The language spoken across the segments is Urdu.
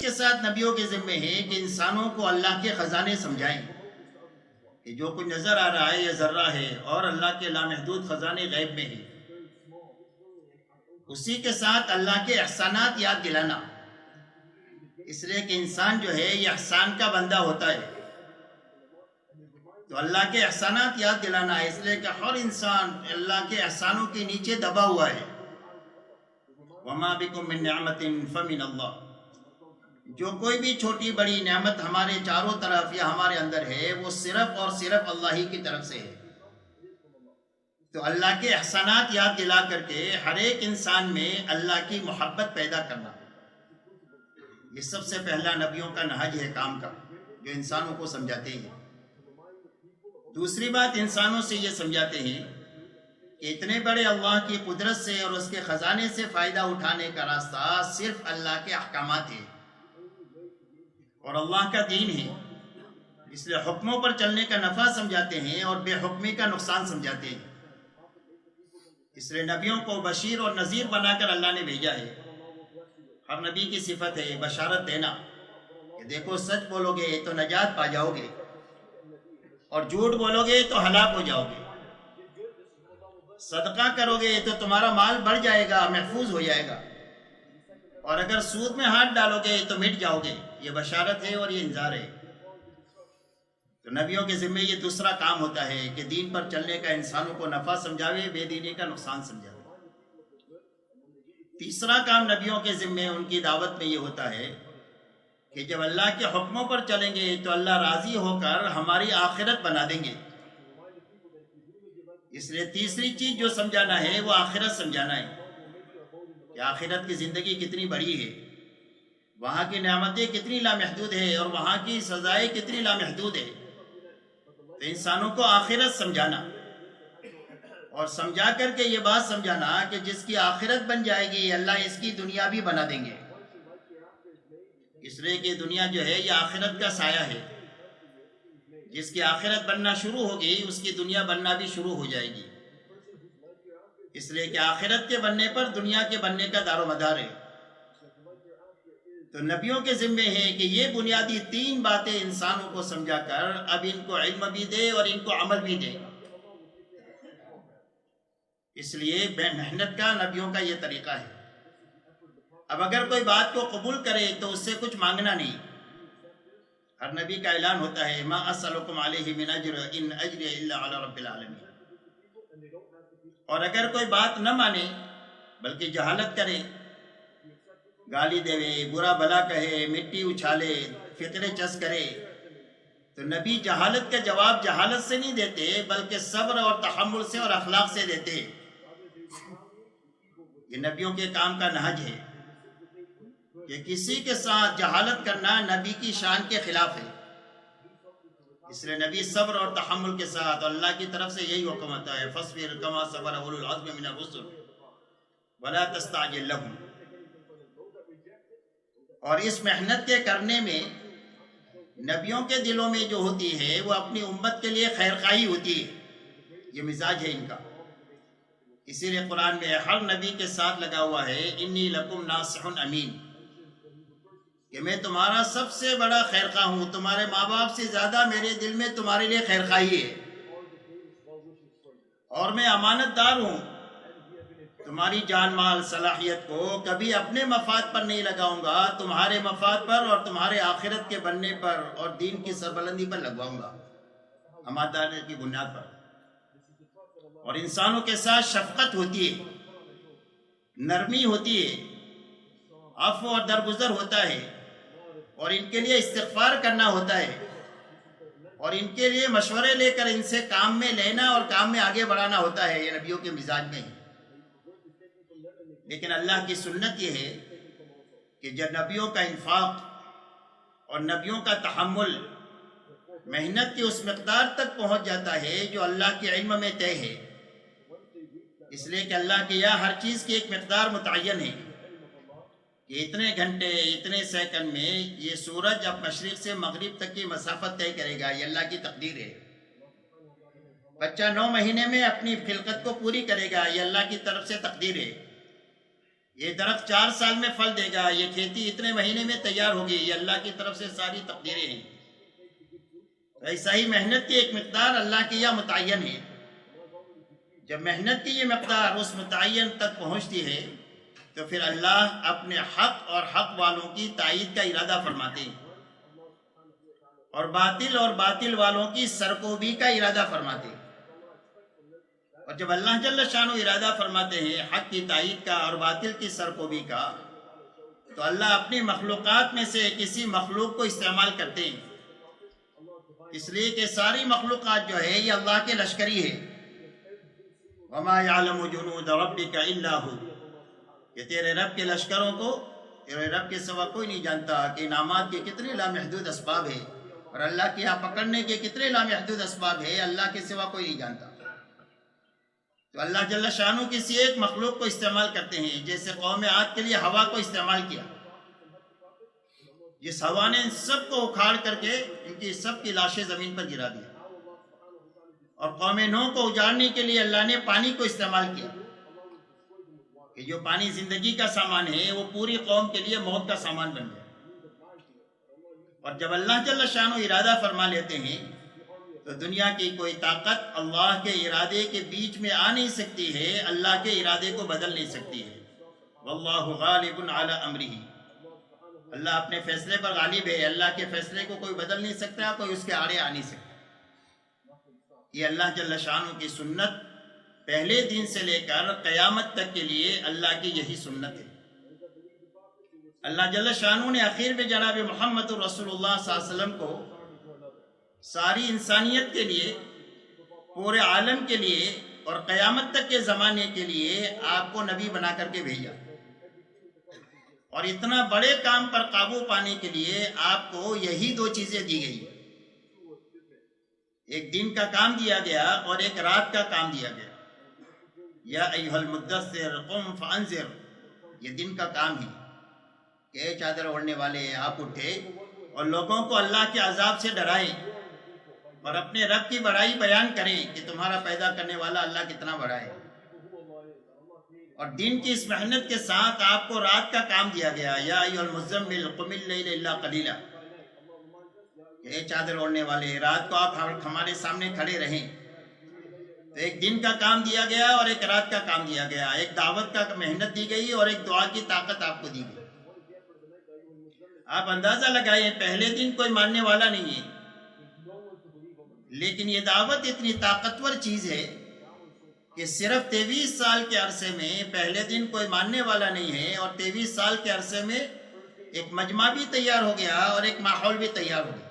کے ساتھ نبیوں کے ذمے ہے کہ انسانوں کو اللہ کے خزانے سمجھائیں کہ جو کچھ نظر آ رہا ہے یہ ذرہ ہے اور اللہ کے لامحدود خزانے غیب میں ہیں۔ اسی کے ساتھ اللہ کے احسانات یاد دلانا، اس لیے کہ انسان جو ہے یہ احسان کا بندہ ہوتا ہے، تو اللہ کے احسانات یاد دلانا ہے، اس لیے کہ ہر انسان اللہ کے احسانوں کے نیچے دبا ہوا ہے۔ وَمَا بِكُم مِّن نِّعْمَةٍ فَمِنَ اللَّهِ، جو کوئی بھی چھوٹی بڑی نعمت ہمارے چاروں طرف یا ہمارے اندر ہے وہ صرف اور صرف اللہ ہی کی طرف سے ہے۔ تو اللہ کے احسانات یاد دلا کر کے ہر ایک انسان میں اللہ کی محبت پیدا کرنا، یہ سب سے پہلا نبیوں کا نہج ہے کام کا، جو انسانوں کو سمجھاتے ہیں۔ دوسری بات انسانوں سے یہ سمجھاتے ہیں کہ اتنے بڑے اللہ کی قدرت سے اور اس کے خزانے سے فائدہ اٹھانے کا راستہ صرف اللہ کے احکامات ہیں اور اللہ کا دین ہے، اس لیے حکموں پر چلنے کا نفع سمجھاتے ہیں اور بے حکمی کا نقصان سمجھاتے ہیں۔ اس لیے نبیوں کو بشیر اور نذیر بنا کر اللہ نے بھیجا ہے۔ ہر نبی کی صفت ہے بشارت دینا کہ دیکھو سچ بولو گے تو نجات پا جاؤ گے اور جھوٹ بولو گے تو ہلاک ہو جاؤ گے، صدقہ کرو گے تو تمہارا مال بڑھ جائے گا، محفوظ ہو جائے گا، اور اگر سود میں ہاتھ ڈالو گے تو مٹ جاؤ گے۔ یہ بشارت ہے اور یہ انذار ہے۔ تو نبیوں کے ذمہ یہ دوسرا کام ہوتا ہے کہ دین پر چلنے کا انسانوں کو نفع سمجھاوے، بے دینی کا نقصان سمجھاوے۔ تیسرا کام نبیوں کے ذمہ ان کی دعوت میں یہ ہوتا ہے کہ جب اللہ کے حکموں پر چلیں گے تو اللہ راضی ہو کر ہماری آخرت بنا دیں گے۔ اس لیے تیسری چیز جو سمجھانا ہے وہ آخرت سمجھانا ہے کہ آخرت کی زندگی کتنی بڑی ہے، وہاں کی نعمتیں کتنی لامحدود ہے اور وہاں کی سزائیں کتنی لامحدود ہے۔ تو انسانوں کو آخرت سمجھانا اور سمجھا کر کے یہ بات سمجھانا کہ جس کی آخرت بن جائے گی اللہ اس کی دنیا بھی بنا دیں گے، اس لیے کہ دنیا جو ہے یہ آخرت کا سایہ ہے، جس کی آخرت بننا شروع ہوگی اس کی دنیا بننا بھی شروع ہو جائے گی، اس لیے کہ آخرت کے بننے پر دنیا کے بننے کا دار و مدار ہے۔ تو نبیوں کے ذمے ہے کہ یہ بنیادی تین باتیں انسانوں کو سمجھا کر اب ان کو علم بھی دے اور ان کو عمل بھی دے۔ اس لیے بے محنت کا نبیوں کا یہ طریقہ ہے۔ اب اگر کوئی بات کو قبول کرے تو اس سے کچھ مانگنا نہیں۔ ہر نبی کا اعلان ہوتا ہے ما اسألکم علیہ من اجر ان اجری الا علی رب العالمین، اور اگر کوئی بات نہ مانے بلکہ جہالت کرے، گالی دے، برا بھلا کہے، مٹی اچھالے، فطرے چس کرے، تو نبی جہالت کا جواب جہالت سے نہیں دیتے بلکہ صبر اور تحمل سے اور اخلاق سے دیتے۔ یہ نبیوں کے کام کا نہج ہے کہ کسی کے ساتھ جہالت کرنا نبی کی شان کے خلاف ہے، اس لیے نبی صبر اور تحمل کے ساتھ، اللہ کی طرف سے یہی حکم ہوتا ہے فاصبر کما صبر اولو العزم من الرسل ولا تستعجل لهم۔ اور اس محنت کے کرنے میں نبیوں کے دلوں میں جو ہوتی ہے وہ اپنی امت کے لیے خیر خواہی ہوتی ہے، یہ مزاج ہے ان کا۔ اسی لیے قرآن میں ہر نبی کے ساتھ لگا ہوا ہے انی لکم ناصح امین، کہ میں تمہارا سب سے بڑا خیر خواہ ہوں، تمہارے ماں باپ سے زیادہ میرے دل میں تمہارے لیے خیر خواہی ہے، اور میں امانت دار ہوں، تمہاری جان مال صلاحیت کو کبھی اپنے مفاد پر نہیں لگاؤں گا، تمہارے مفاد پر اور تمہارے آخرت کے بننے پر اور دین کی سربلندی پر لگواؤں گا، امانتداری کی بنیاد پر۔ اور انسانوں کے ساتھ شفقت ہوتی ہے، نرمی ہوتی ہے، عفو اور درگزر ہوتا ہے، اور ان کے لیے استغفار کرنا ہوتا ہے، اور ان کے لیے مشورے لے کر ان سے کام میں لینا اور کام میں آگے بڑھانا ہوتا ہے، یہ نبیوں کے مزاج میں ہے۔ لیکن اللہ کی سنت یہ ہے کہ جب نبیوں کا انفاق اور نبیوں کا تحمل محنت کی اس مقدار تک پہنچ جاتا ہے جو اللہ کے علم میں طے ہے، اس لیے کہ اللہ کے یہاں ہر چیز کی ایک مقدار متعین ہے کہ اتنے گھنٹے اتنے سیکنڈ میں یہ سورج اب مشرق سے مغرب تک کی مسافت طے کرے گا، یہ اللہ کی تقدیر ہے۔ بچہ 9 مہینے میں اپنی خلقت کو پوری کرے گا، یہ اللہ کی طرف سے تقدیر ہے۔ یہ درخت 4 سال میں پھل دے گا، یہ کھیتی اتنے مہینے میں تیار ہوگی، یہ اللہ کی طرف سے ساری تقدیریں ہیں۔ ایسا ہی محنت کی ایک مقدار اللہ کی یہاں متعین ہے۔ جب محنت کی یہ مقدار اس متعین تک پہنچتی ہے تو پھر اللہ اپنے حق اور حق والوں کی تائید کا ارادہ فرماتے ہیں، اور باطل والوں کی سرکوبی کا ارادہ فرماتے ہیں۔ اور جب اللہ جل شانہ ارادہ فرماتے ہیں حق کی تائید کا اور باطل کی سرکوبی کا، تو اللہ اپنی مخلوقات میں سے کسی مخلوق کو استعمال کرتے ہیں، اس لیے کہ ساری مخلوقات جو ہے یہ اللہ کے لشکری ہے۔ وَمَا يَعْلَمُ جُنُودَ رَبِّكَ إِلَّا هُوَ، کہ تیرے رب کے لشکروں کو تیرے رب کے سوا کوئی نہیں جانتا کہ انعامات کے کتنے لامحدود اسباب ہیں، اور اللہ کے یہاں پکڑنے کے کتنے لامحدود اسباب ہیں، اللہ کے سوا کوئی نہیں جانتا۔ تو اللہ جل شانہ کسی ایک مخلوق کو استعمال کرتے ہیں، جیسے قوم عاد کے لیے ہوا کو استعمال کیا، جس ہوا نے ان سب کو اکھاڑ کر کے ان کی سب کی لاشیں زمین پر گرا دیا۔ اور قوم نوح کو اجاڑنے کے لیے اللہ نے پانی کو استعمال کیا، کہ جو پانی زندگی کا سامان ہے وہ پوری قوم کے لیے موت کا سامان بن گیا۔ اور جب اللہ جل شانہ ارادہ فرما لیتے ہیں تو دنیا کی کوئی طاقت اللہ کے ارادے کے بیچ میں آ نہیں سکتی ہے، اللہ کے ارادے کو بدل نہیں سکتی ہے۔ واللہ غالب علی امرہ، اللہ اپنے فیصلے پر غالب ہے، اللہ کے فیصلے کو کوئی بدل نہیں سکتا، کوئی اس کے آڑے آ نہیں سکتا۔ یہ اللہ جل شانہ کی سنت پہلے دن سے لے کر قیامت تک کے لیے اللہ کی یہی سنت ہے۔ اللہ جل شانہ نے آخر میں جناب محمد رسول اللہ صلی اللہ علیہ وسلم کو ساری انسانیت کے لیے، پورے عالم کے لیے اور قیامت تک کے زمانے کے لیے آپ کو نبی بنا کر کے بھیجا، اور اتنا بڑے کام پر قابو پانے کے لیے آپ کو یہی 2 چیزیں دی گئی، ایک دن کا کام دیا گیا اور ایک رات کا کام دیا گیا۔ یا ایھا المدثر قم فانذر، یہ دن کا کام ہے کہ اے چادر اوڑھنے والے آپ اٹھے اور لوگوں کو اللہ کے عذاب سے ڈرائیں اور اپنے رب کی بڑائی بیان کریں کہ تمہارا پیدا کرنے والا اللہ کتنا بڑا ہے۔ اور دن کی اس محنت کے ساتھ آپ کو رات کا کام دیا گیا، یا ایھا المزمل قم اللیل الا قلیلا، اے چادر اوڑھنے والے رات کو آپ ہمارے سامنے کھڑے رہیں۔ تو ایک دن کا کام دیا گیا اور ایک رات کا کام دیا گیا، ایک دعوت کا محنت دی گئی اور ایک دعا کی طاقت آپ کو دی گئی۔ آپ اندازہ لگائیں، پہلے دن کوئی ماننے والا نہیں ہے، لیکن یہ دعوت اتنی طاقتور چیز ہے کہ صرف 23 سال کے عرصے میں پہلے دن کوئی ماننے والا نہیں ہے، اور 23 سال کے عرصے میں ایک مجمع بھی تیار ہو گیا اور ایک ماحول بھی تیار ہو گیا،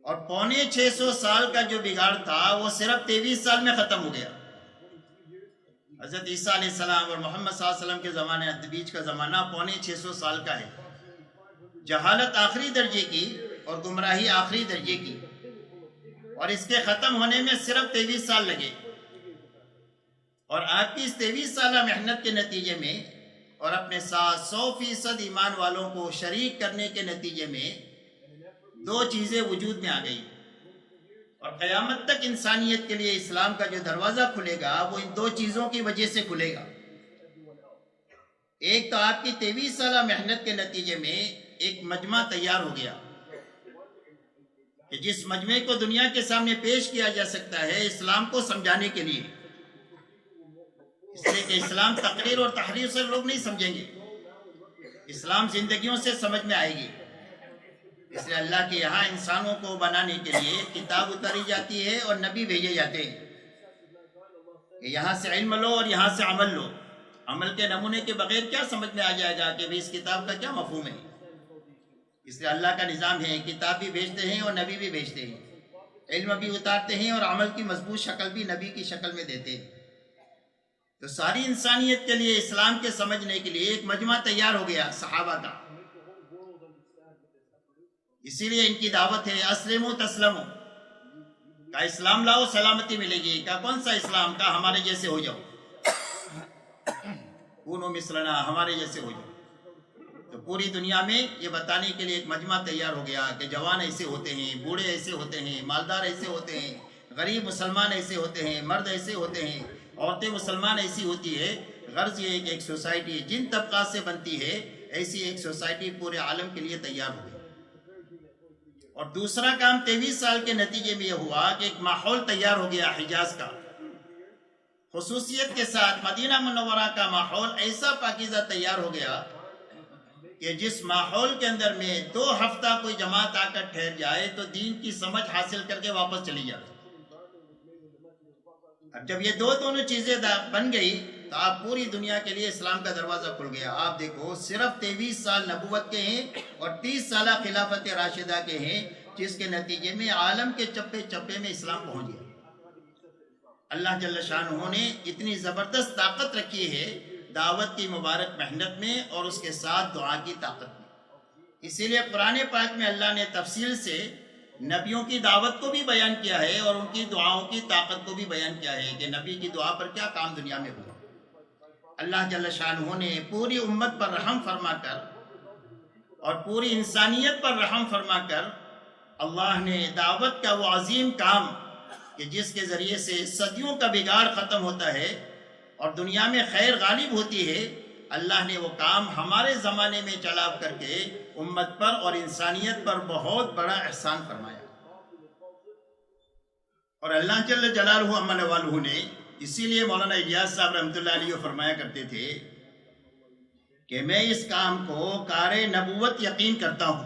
اور 650 سال کا جو بگاڑ تھا وہ صرف 23 سال میں ختم ہو گیا۔ حضرت عیسیٰ علیہ السلام اور محمد صلی اللہ علیہ وسلم کے زمانے بیچ کا زمانہ 650 سال کا ہے۔ جہالت آخری درجے کی اور گمراہی آخری درجے کی، اور اس کے ختم ہونے میں صرف 23 سال لگے، اور آپ کی اس 23 سالہ محنت کے نتیجے میں اور اپنے ساتھ 100% ایمان والوں کو شریک کرنے کے نتیجے میں 2 چیزیں وجود میں آ گئی، اور قیامت تک انسانیت کے لیے اسلام کا جو دروازہ کھلے گا وہ ان 2 چیزوں کی وجہ سے کھلے گا۔ ایک تو آپ کی 23 سالہ محنت کے نتیجے میں ایک مجمع تیار ہو گیا کہ جس مجمع کو دنیا کے سامنے پیش کیا جا سکتا ہے اسلام کو سمجھانے کے لیے، اس لیے کہ اسلام تقریر اور تحریر سے لوگ نہیں سمجھیں گے، اسلام زندگیوں سے سمجھ میں آئے گی۔ اس لیے اللہ کے یہاں انسانوں کو بنانے کے لیے کتاب اتاری جاتی ہے اور نبی بھیجے جاتے ہیں کہ یہاں سے علم لو اور یہاں سے عمل لو۔ عمل کے نمونے کے بغیر کیا سمجھ میں آ جائے گا کہ اس کتاب کا کیا مفہوم ہے؟ اس لیے اللہ کا نظام ہے، کتاب بھی بھیجتے ہیں اور نبی بھی بھیجتے ہیں، علم بھی اتارتے ہیں اور عمل کی مضبوط شکل بھی نبی کی شکل میں دیتے ہیں۔ تو ساری انسانیت کے لیے اسلام کے سمجھنے کے لیے ایک مجمع تیار ہو گیا صحابہ کا۔ اسی لیے ان کی دعوت ہے اسلموا تسلموا، کا اسلام لاؤ سلامتی ملے گی، کا کون سا اسلام؟ کا ہمارے جیسے ہو جاؤ، کونوا مثلنا، ہمارے جیسے ہو جاؤ۔ تو پوری دنیا میں یہ بتانے کے لیے ایک مجمع تیار ہو گیا کہ جوان ایسے ہوتے ہیں، بوڑھے ایسے ہوتے ہیں، مالدار ایسے ہوتے ہیں، غریب مسلمان ایسے ہوتے ہیں، مرد ایسے ہوتے ہیں، عورتیں مسلمان ایسی ہوتی ہے، غرض یہ ہے کہ ایک سوسائٹی جن طبقات سے بنتی ہے ایسی ایک سوسائٹی پورے عالم کے لیے تیار ہو گئی۔ اور دوسرا کام 23 سال کے نتیجے میں یہ ہوا کہ ایک ماحول تیار ہو گیا حجاز کا، خصوصیت کے ساتھ مدینہ منورہ کا ماحول ایسا پاکیزہ تیار ہو گیا کہ جس ماحول کے اندر میں 2 ہفتہ کوئی جماعت آ کر ٹھہر جائے تو دین کی سمجھ حاصل کر کے واپس چلی جاتی۔ اب جب یہ دونوں چیزیں بن گئی تو آپ پوری دنیا کے لیے اسلام کا دروازہ کھل گیا۔ آپ دیکھو صرف 23 سال نبوت کے ہیں اور 30 سالہ خلافت راشدہ کے ہیں، جس کے نتیجے میں عالم کے چپے چپے میں اسلام پہنچ گیا۔ اللہ جل شانہ نے اتنی زبردست طاقت رکھی ہے دعوت کی مبارک محنت میں اور اس کے ساتھ دعا کی طاقت میں۔ اسی لیے قرآن پاک میں اللہ نے تفصیل سے نبیوں کی دعوت کو بھی بیان کیا ہے اور ان کی دعاؤں کی طاقت کو بھی بیان کیا ہے کہ نبی کی دعا پر کیا کام دنیا میں ہوا۔ اللہ جل شانہ نے پوری امت پر رحم فرما کر اور پوری انسانیت پر رحم فرما کر اللہ نے دعوت کا وہ عظیم کام کہ جس کے ذریعے سے صدیوں کا بگاڑ ختم ہوتا ہے اور دنیا میں خیر غالب ہوتی ہے، اللہ نے وہ کام ہمارے زمانے میں چلا کر کے امت پر اور انسانیت پر بہت بڑا احسان فرمایا۔ اور اللہ جل جلالہ امن والہ نے اسی لیے مولانا الیاس صاحب رحمۃ اللہ علیہ فرمایا کرتے تھے کہ میں اس کام کو کار نبوت یقین کرتا ہوں،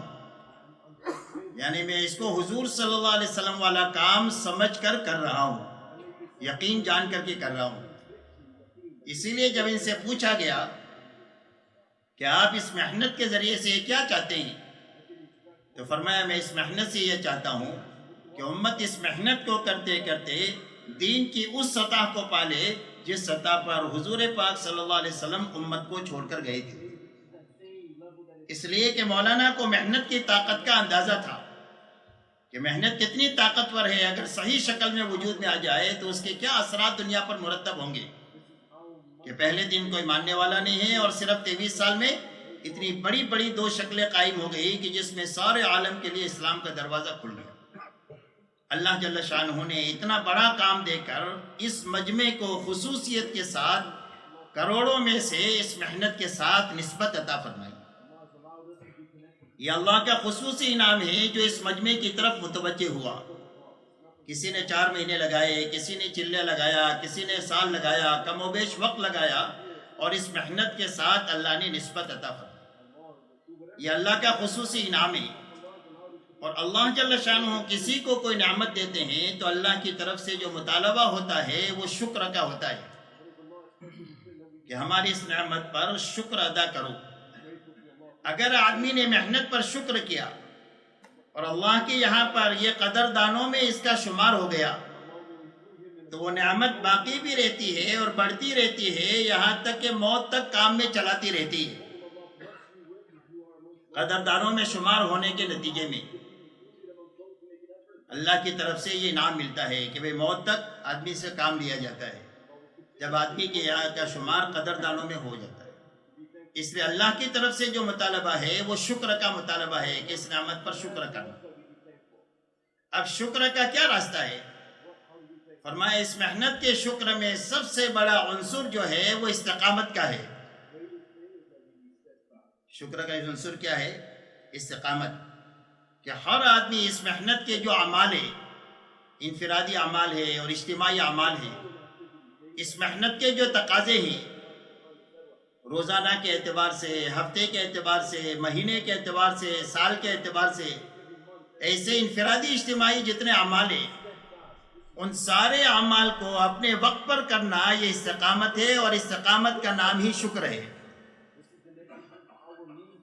یعنی میں اس کو حضور صلی اللہ علیہ وسلم والا کام سمجھ کر کر رہا ہوں، یقین جان کر کے کر رہا ہوں۔ اسی لیے جب ان سے پوچھا گیا کہ آپ اس محنت کے ذریعے سے کیا چاہتے ہیں، تو فرمایا میں اس محنت سے یہ چاہتا ہوں کہ امت اس محنت کو کرتے کرتے دین کی اس سطح کو پالے جس سطح پر حضور پاک صلی اللہ علیہ وسلم امت کو چھوڑ کر گئے تھے۔ اس لیے کہ مولانا کو محنت کی طاقت کا اندازہ تھا کہ محنت کتنی طاقتور ہے، اگر صحیح شکل میں وجود میں آ جائے تو اس کے کیا اثرات دنیا پر مرتب ہوں گے کہ پہلے دن کوئی ماننے والا نہیں ہے اور صرف 23 سال میں اتنی بڑی بڑی 2 شکلیں قائم ہو گئی کہ جس میں سارے عالم کے لیے اسلام کا دروازہ کھل گیا۔ اللہ جل شانہ نے اتنا بڑا کام دے کر اس مجمع کو خصوصیت کے ساتھ کروڑوں میں سے اس محنت کے ساتھ نسبت عطا فرمائی۔ یہ اللہ کا خصوصی انعام ہے جو اس مجمع کی طرف متوجہ ہوا۔ کسی نے 4 مہینے لگائے، کسی نے چلے لگایا، کسی نے سال لگایا، کم و بیش وقت لگایا، اور اس محنت کے ساتھ اللہ نے نسبت عطا فرمائی۔ یہ اللہ کا خصوصی انعام ہے، اور اللہ جل شانہ کسی کو کوئی نعمت دیتے ہیں تو اللہ کی طرف سے جو مطالبہ ہوتا ہے وہ شکر کا ہوتا ہے کہ ہماری اس نعمت پر شکر ادا کرو۔ اگر آدمی نے محنت پر شکر کیا اور اللہ کے یہاں پر یہ قدردانوں میں اس کا شمار ہو گیا تو وہ نعمت باقی بھی رہتی ہے اور بڑھتی رہتی ہے، یہاں تک کہ موت تک کام میں چلاتی رہتی ہے۔ قدردانوں میں شمار ہونے کے نتیجے میں اللہ کی طرف سے یہ انعام ملتا ہے کہ موت تک آدمی سے کام لیا جاتا ہے جب آدمی کے یہاں کا شمار قدردانوں میں ہو جاتا ہے۔ اس لیے اللہ کی طرف سے جو مطالبہ ہے وہ شکر کا مطالبہ ہے کہ اس نعمت پر شکر کرنا۔ اب شکر کا کیا راستہ ہے؟ فرمایا اس محنت کے شکر میں سب سے بڑا عنصر جو ہے وہ استقامت کا ہے۔ شکر کا عنصر کیا ہے؟ استقامت، کہ ہر آدمی اس محنت کے جو اعمال ہے، انفرادی اعمال ہے اور اجتماعی اعمال ہے، اس محنت کے جو تقاضے ہیں روزانہ کے اعتبار سے، ہفتے کے اعتبار سے، مہینے کے اعتبار سے، سال کے اعتبار سے، ایسے انفرادی اجتماعی جتنے اعمال ہیں ان سارے اعمال کو اپنے وقت پر کرنا یہ استقامت ہے، اور استقامت کا نام ہی شکر ہے۔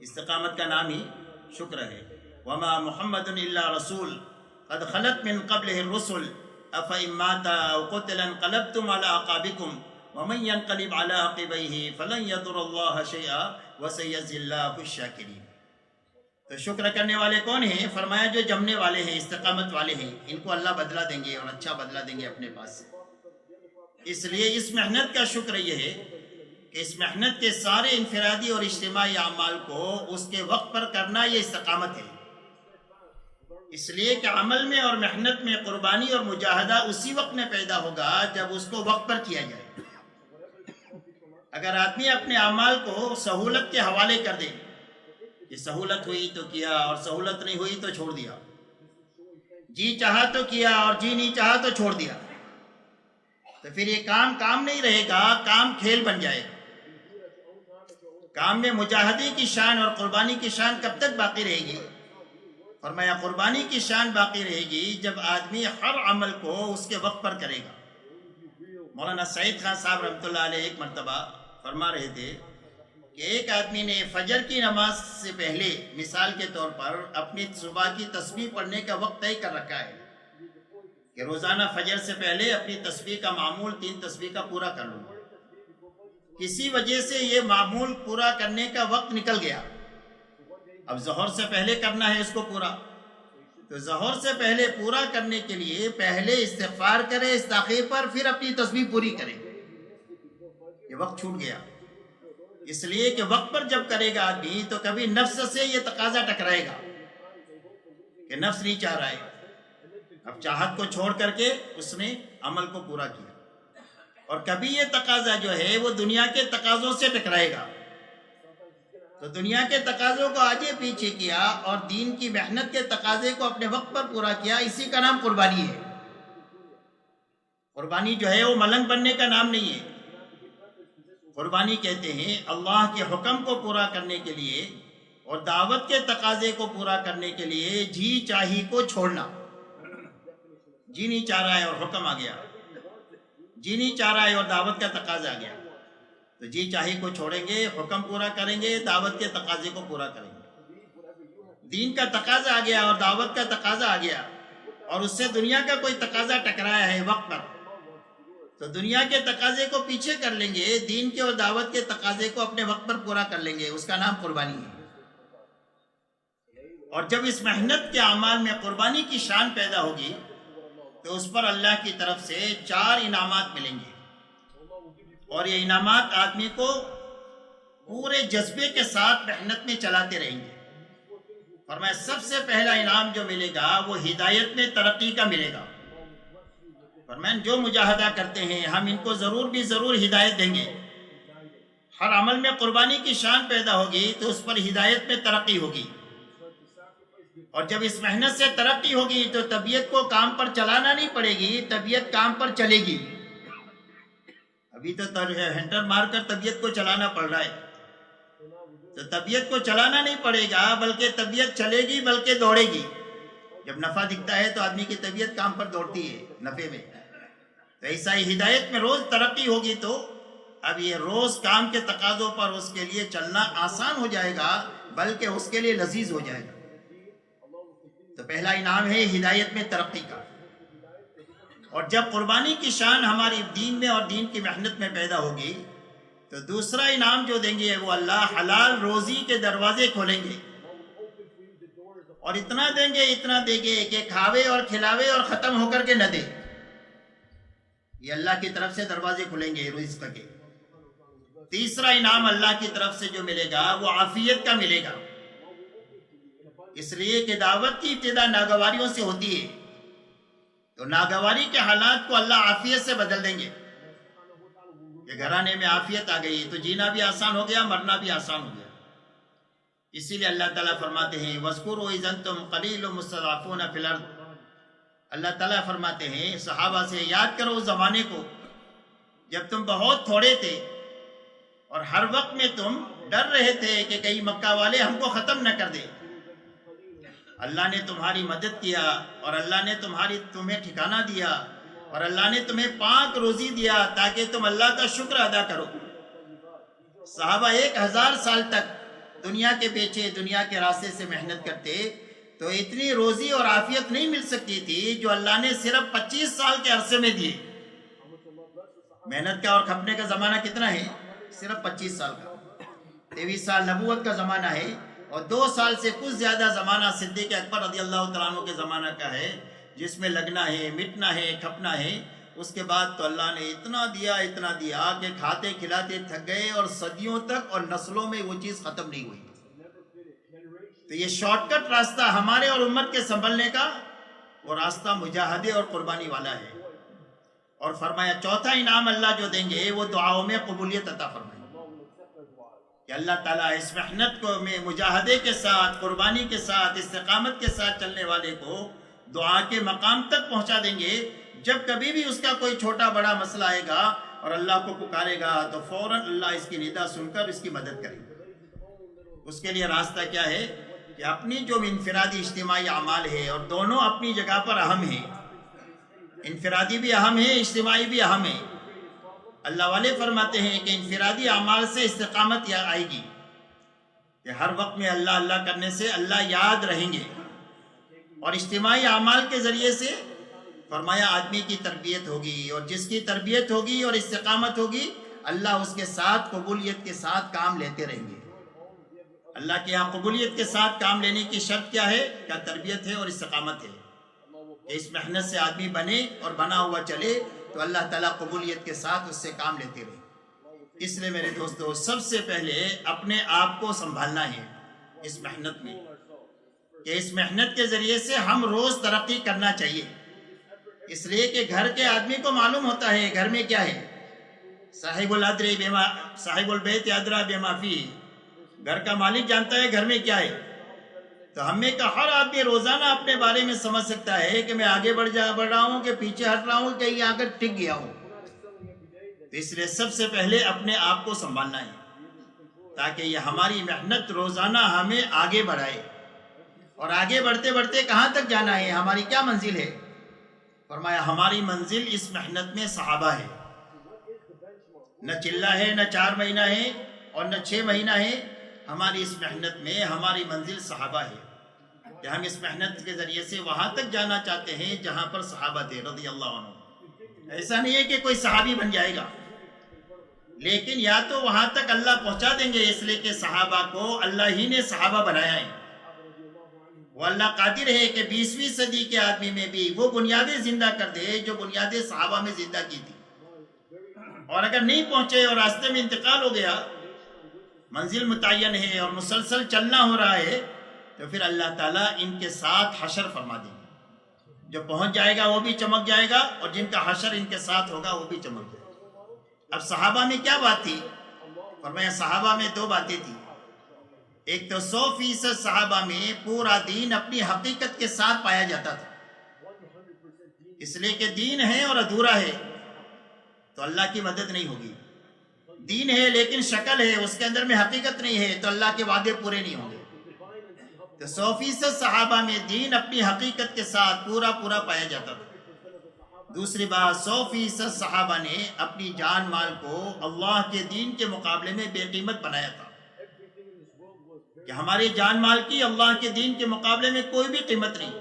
استقامت کا نام ہی شکر ہے۔ وما محمد الا رسول قد خلت من قبله الرسل افإن مات او قتل انقلبتم على اعقابكم ومن ينقلب على عقبيه فلن يضر الله شيئا وسيجزي الله الشاكرين۔ تو شکر کرنے والے کون ہیں؟ فرمایا جو جمنے والے ہیں، استقامت والے ہیں، ان کو اللہ بدلہ دیں گے اور اچھا بدلہ دیں گے اپنے پاس سے۔ اس لیے اس محنت کا شکر یہ ہے کہ اس محنت کے سارے انفرادی اور اجتماعی اعمال کو اس کے وقت پر کرنا یہ استقامت ہے۔ اس لیے کہ عمل میں اور محنت میں قربانی اور مجاہدہ اسی وقت میں پیدا ہوگا جب اس کو وقت پر کیا جائے۔ اگر آدمی اپنے اعمال کو سہولت کے حوالے کر دے کہ سہولت ہوئی تو کیا اور سہولت نہیں ہوئی تو چھوڑ دیا، جی چاہا تو کیا اور جی نہیں چاہا تو چھوڑ دیا، تو پھر یہ کام نہیں رہے گا، کام کھیل بن جائے گا۔ کام میں مجاہدے کی شان اور قربانی کی شان کب تک باقی رہے گی؟ فرمایا قربانی کی شان باقی رہے گی جب آدمی ہر عمل کو اس کے وقت پر کرے گا۔ مولانا سعید خان صاحب رحمۃ اللہ علیہ ایک مرتبہ فرما رہے تھے کہ ایک آدمی نے فجر کی نماز سے پہلے مثال کے طور پر اپنی صبح کی تسبیح پڑھنے کا وقت طے کر رکھا ہے کہ روزانہ فجر سے پہلے اپنی تسبیح کا معمول 3 تسبیح کا پورا کر لوں۔ کسی وجہ سے یہ معمول پورا کرنے کا وقت نکل گیا، اب ظہر سے پہلے کرنا ہے اس کو پورا، تو ظہر سے پہلے پورا کرنے کے لیے پہلے استغفار کرے اس تاخیر پر، پھر اپنی تسبیح پوری کرے۔ یہ وقت چھوٹ گیا، اس لیے کہ وقت پر جب کرے گا آدمی تو کبھی نفس سے یہ تقاضا ٹکرائے گا کہ نفس نہیں چاہ رہا ہے، اب چاہت کو چھوڑ کر کے اس نے عمل کو پورا کیا، اور کبھی یہ تقاضا جو ہے وہ دنیا کے تقاضوں سے ٹکرائے گا، تو دنیا کے تقاضوں کو آگے پیچھے کیا اور دین کی محنت کے تقاضے کو اپنے وقت پر پورا کیا۔ اسی کا نام قربانی ہے۔ قربانی جو ہے وہ ملنگ بننے کا نام نہیں ہے۔ قربانی کہتے ہیں اللہ کے حکم کو پورا کرنے کے لیے اور دعوت کے تقاضے کو پورا کرنے کے لیے جی چاہی کو چھوڑنا۔ جی نہیں چاہ رہا ہے اور حکم آ گیا، جی نہیں چاہ رہا ہے اور دعوت کا تقاضا آ گیا، تو جی چاہی کو چھوڑیں گے، حکم پورا کریں گے، دعوت کے تقاضے کو پورا کریں گے۔ دین کا تقاضا آ گیا اور دعوت کا تقاضا آ گیا، اور اس سے دنیا کا کوئی تقاضا ٹکرایا ہے وقت پر، تو دنیا کے تقاضے کو پیچھے کر لیں گے، دین کے اور دعوت کے تقاضے کو اپنے وقت پر پورا کر لیں گے، اس کا نام قربانی ہے۔ اور جب اس محنت کے اعمال میں قربانی کی شان پیدا ہوگی تو اس پر اللہ کی طرف سے 4 انعامات ملیں گے، اور یہ انعامات آدمی کو پورے جذبے کے ساتھ محنت میں چلاتے رہیں گے۔ فرمایا سب سے پہلا انعام جو ملے گا وہ ہدایت میں ترقی کا ملے گا۔ فرمایا جو مجاہدہ کرتے ہیں ہم ان کو ضرور ہدایت دیں گے۔ ہر عمل میں قربانی کی شان پیدا ہوگی تو اس پر ہدایت میں ترقی ہوگی، اور جب اس محنت سے ترقی ہوگی تو طبیعت کو کام پر چلانا نہیں پڑے گی، طبیعت کام پر چلے گی۔ ابھی تو ہینٹر مار کر طبیعت کو چلانا پڑ رہا ہے، تو طبیعت کو چلانا نہیں پڑے گا بلکہ طبیعت چلے گی، بلکہ دوڑے گی۔ جب نفع دکھتا ہے تو آدمی کی طبیعت کام پر دوڑتی ہے نفع میں، تو ایسا ہی ہدایت میں روز ترقی ہوگی تو اب یہ روز کام کے تقاضوں پر اس کے لیے چلنا آسان ہو جائے گا، بلکہ اس کے لیے لذیذ ہو جائے گا۔ تو پہلا انعام ہے ہدایت میں ترقی کا۔ اور جب قربانی کی شان ہماری دین میں اور دین کی محنت میں پیدا ہوگی تو دوسرا انعام جو دیں گے وہ اللہ حلال روزی کے دروازے کھولیں گے، اور اتنا دیں گے کہ کھاوے اور کھلاوے اور ختم ہو کر کے نہ دے۔ یہ اللہ کی طرف سے دروازے کھلیں گے رزق کے۔ تیسرا انعام اللہ کی طرف سے جو ملے گا وہ عافیت کا ملے گا، اس لیے کہ دعوت کی ابتدا ناگواریوں سے ہوتی ہے، تو ناگواری کے حالات کو اللہ عافیت سے بدل دیں گے کہ گھرانے میں عافیت آ گئی تو جینا بھی آسان ہو گیا، مرنا بھی آسان ہو گیا۔ اسی لیے اللہ تعالیٰ فرماتے ہیں وَاذْكُرُوا إِذْ أَنْتُمْ قَلِيلٌ مُسْتَضْعَفُونَ فِي الْأَرْضِ۔ اللہ تعالیٰ فرماتے ہیں صحابہ سے یاد کرو اس زمانے کو جب تم بہت تھوڑے تھے اور ہر وقت میں تم ڈر رہے تھے کہ کہیں مکہ والے ہم کو ختم نہ کر دے۔ اللہ نے تمہاری مدد کیا، اور اللہ نے تمہیں ٹھکانہ دیا، اور اللہ نے تمہیں پاک روزی دیا تاکہ تم اللہ کا شکر ادا کرو۔ صحابہ 1000 سال تک دنیا کے پیچھے دنیا کے راستے سے محنت کرتے تو اتنی روزی اور عافیت نہیں مل سکتی تھی جو اللہ نے صرف 25 سال کے عرصے میں دیے۔ محنت کا اور کھپنے کا زمانہ کتنا ہے؟ صرف 25 سال کا۔ 23 سال نبوت کا زمانہ ہے، اور 2 سال سے کچھ زیادہ زمانہ صدیق اکبر رضی اللہ تعالیٰ عنہ کے زمانہ کا ہے، جس میں لگنا ہے، مٹنا ہے، کھپنا ہے۔ اس کے بعد تو اللہ نے اتنا دیا کہ کھاتے کھلاتے تھک گئے، اور صدیوں تک اور نسلوں میں وہ چیز ختم نہیں ہوئی۔ تو یہ شارٹ کٹ راستہ ہمارے اور امت کے سنبھلنے کا وہ راستہ مجاہدے اور قربانی والا ہے۔ اور فرمایا چوتھا انعام اللہ جو دیں گے وہ دعاؤں میں قبولیت عطا فرمائیں۔ کہ اللہ تعالیٰ اس محنت کو میں مجاہدے کے ساتھ، قربانی کے ساتھ، استقامت کے ساتھ چلنے والے کو دعا کے مقام تک پہنچا دیں گے. جب کبھی بھی اس کا کوئی چھوٹا بڑا مسئلہ آئے گا اور اللہ کو پکارے گا تو فوراً اللہ اس کی ندا سن کر اس کی مدد کرے گا. اس کے لیے راستہ کیا ہے کہ اپنی جو انفرادی اجتماعی اعمال ہے، اور دونوں اپنی جگہ پر اہم ہیں، انفرادی بھی اہم ہے، اجتماعی بھی اہم ہے. اللہ والے فرماتے ہیں کہ انفرادی اعمال سے استقامت آئے گی کہ ہر وقت میں اللہ اللہ کرنے سے اللہ یاد رہیں گے، اور اجتماعی اعمال کے ذریعے سے فرمایا آدمی کی تربیت ہوگی، اور جس کی تربیت ہوگی اور استقامت ہوگی اللہ اس کے ساتھ قبولیت کے ساتھ کام لیتے رہیں گے. اللہ کے یہاں قبولیت کے ساتھ کام لینے کی شرط کیا ہے؟ کیا تربیت ہے اور استقامت ہے. کہ اس محنت سے آدمی بنے اور بنا ہوا چلے تو اللہ تعالیٰ قبولیت کے ساتھ اس سے کام لیتے رہے. اس لیے میرے دوستو سب سے پہلے اپنے آپ کو سنبھالنا ہے اس محنت میں، کہ اس محنت کے ذریعے سے ہم روز ترقی کرنا چاہیے. اس لیے کہ گھر کے آدمی کو معلوم ہوتا ہے گھر میں کیا ہے. صاحب البیت ادری بما فیہ، گھر کا مالک جانتا ہے گھر میں کیا ہے. تو ہم میں کا ہر آدمی روزانہ اپنے بارے میں سمجھ سکتا ہے کہ میں آگے بڑھ رہا ہوں کہ پیچھے ہٹ رہا ہوں کہ یہ آ کر ٹک گیا ہوں. تو اس لیے سب سے پہلے اپنے آپ کو سنبھالنا ہے تاکہ یہ ہماری محنت روزانہ ہمیں آگے بڑھائے. اور آگے بڑھتے بڑھتے کہاں تک جانا ہے؟ ہماری کیا منزل ہے؟ فرمایا ہماری منزل اس محنت میں صحابہ ہے. نہ چلہ ہے، نہ 4 مہینہ ہے اور نہ 6 مہینہ ہے. ہماری اس محنت میں ہماری منزل صحابہ ہے کہ ہم اس محنت کے ذریعے سے وہاں تک جانا چاہتے ہیں جہاں پر صحابہ تھے رضی اللہ عنہ. ایسا نہیں ہے کہ کوئی صحابی بن جائے گا، لیکن یا تو وہاں تک اللہ پہنچا دیں گے، اس لیے کہ صحابہ کو اللہ ہی نے صحابہ بنایا ہے. وہ اللہ قادر ہے کہ 20ویں صدی کے آدمی میں بھی وہ بنیادیں زندہ کر دے جو بنیادیں صحابہ میں زندہ کی تھی. اور اگر نہیں پہنچے اور راستے میں انتقال ہو گیا، منزل متعین ہے اور مسلسل چلنا ہو رہا ہے، تو پھر اللہ تعالیٰ ان کے ساتھ حشر فرما دیں گے. جو پہنچ جائے گا وہ بھی چمک جائے گا، اور جن کا حشر ان کے ساتھ ہوگا وہ بھی چمک جائے گا. اب صحابہ میں کیا بات تھی؟ فرمایا صحابہ میں 2 باتیں تھیں. ایک تو 100% صحابہ میں پورا دین اپنی حقیقت کے ساتھ پایا جاتا تھا. اس لیے کہ دین ہے اور ادھورا ہے تو اللہ کی مدد نہیں ہوگی. دین ہے لیکن شکل ہے، اس کے اندر میں حقیقت نہیں ہے تو اللہ کے وعدے پورے نہیں ہوں گے. تو 100% صحابہ میں دین اپنی حقیقت کے ساتھ پورا پایا جاتا تھا. دوسری بات 100% صحابہ نے اپنی جان مال کو اللہ کے دین کے مقابلے میں بے قیمت بنایا تھا کہ ہماری جان مال کی اللہ کے دین کے مقابلے میں کوئی بھی قیمت نہیں.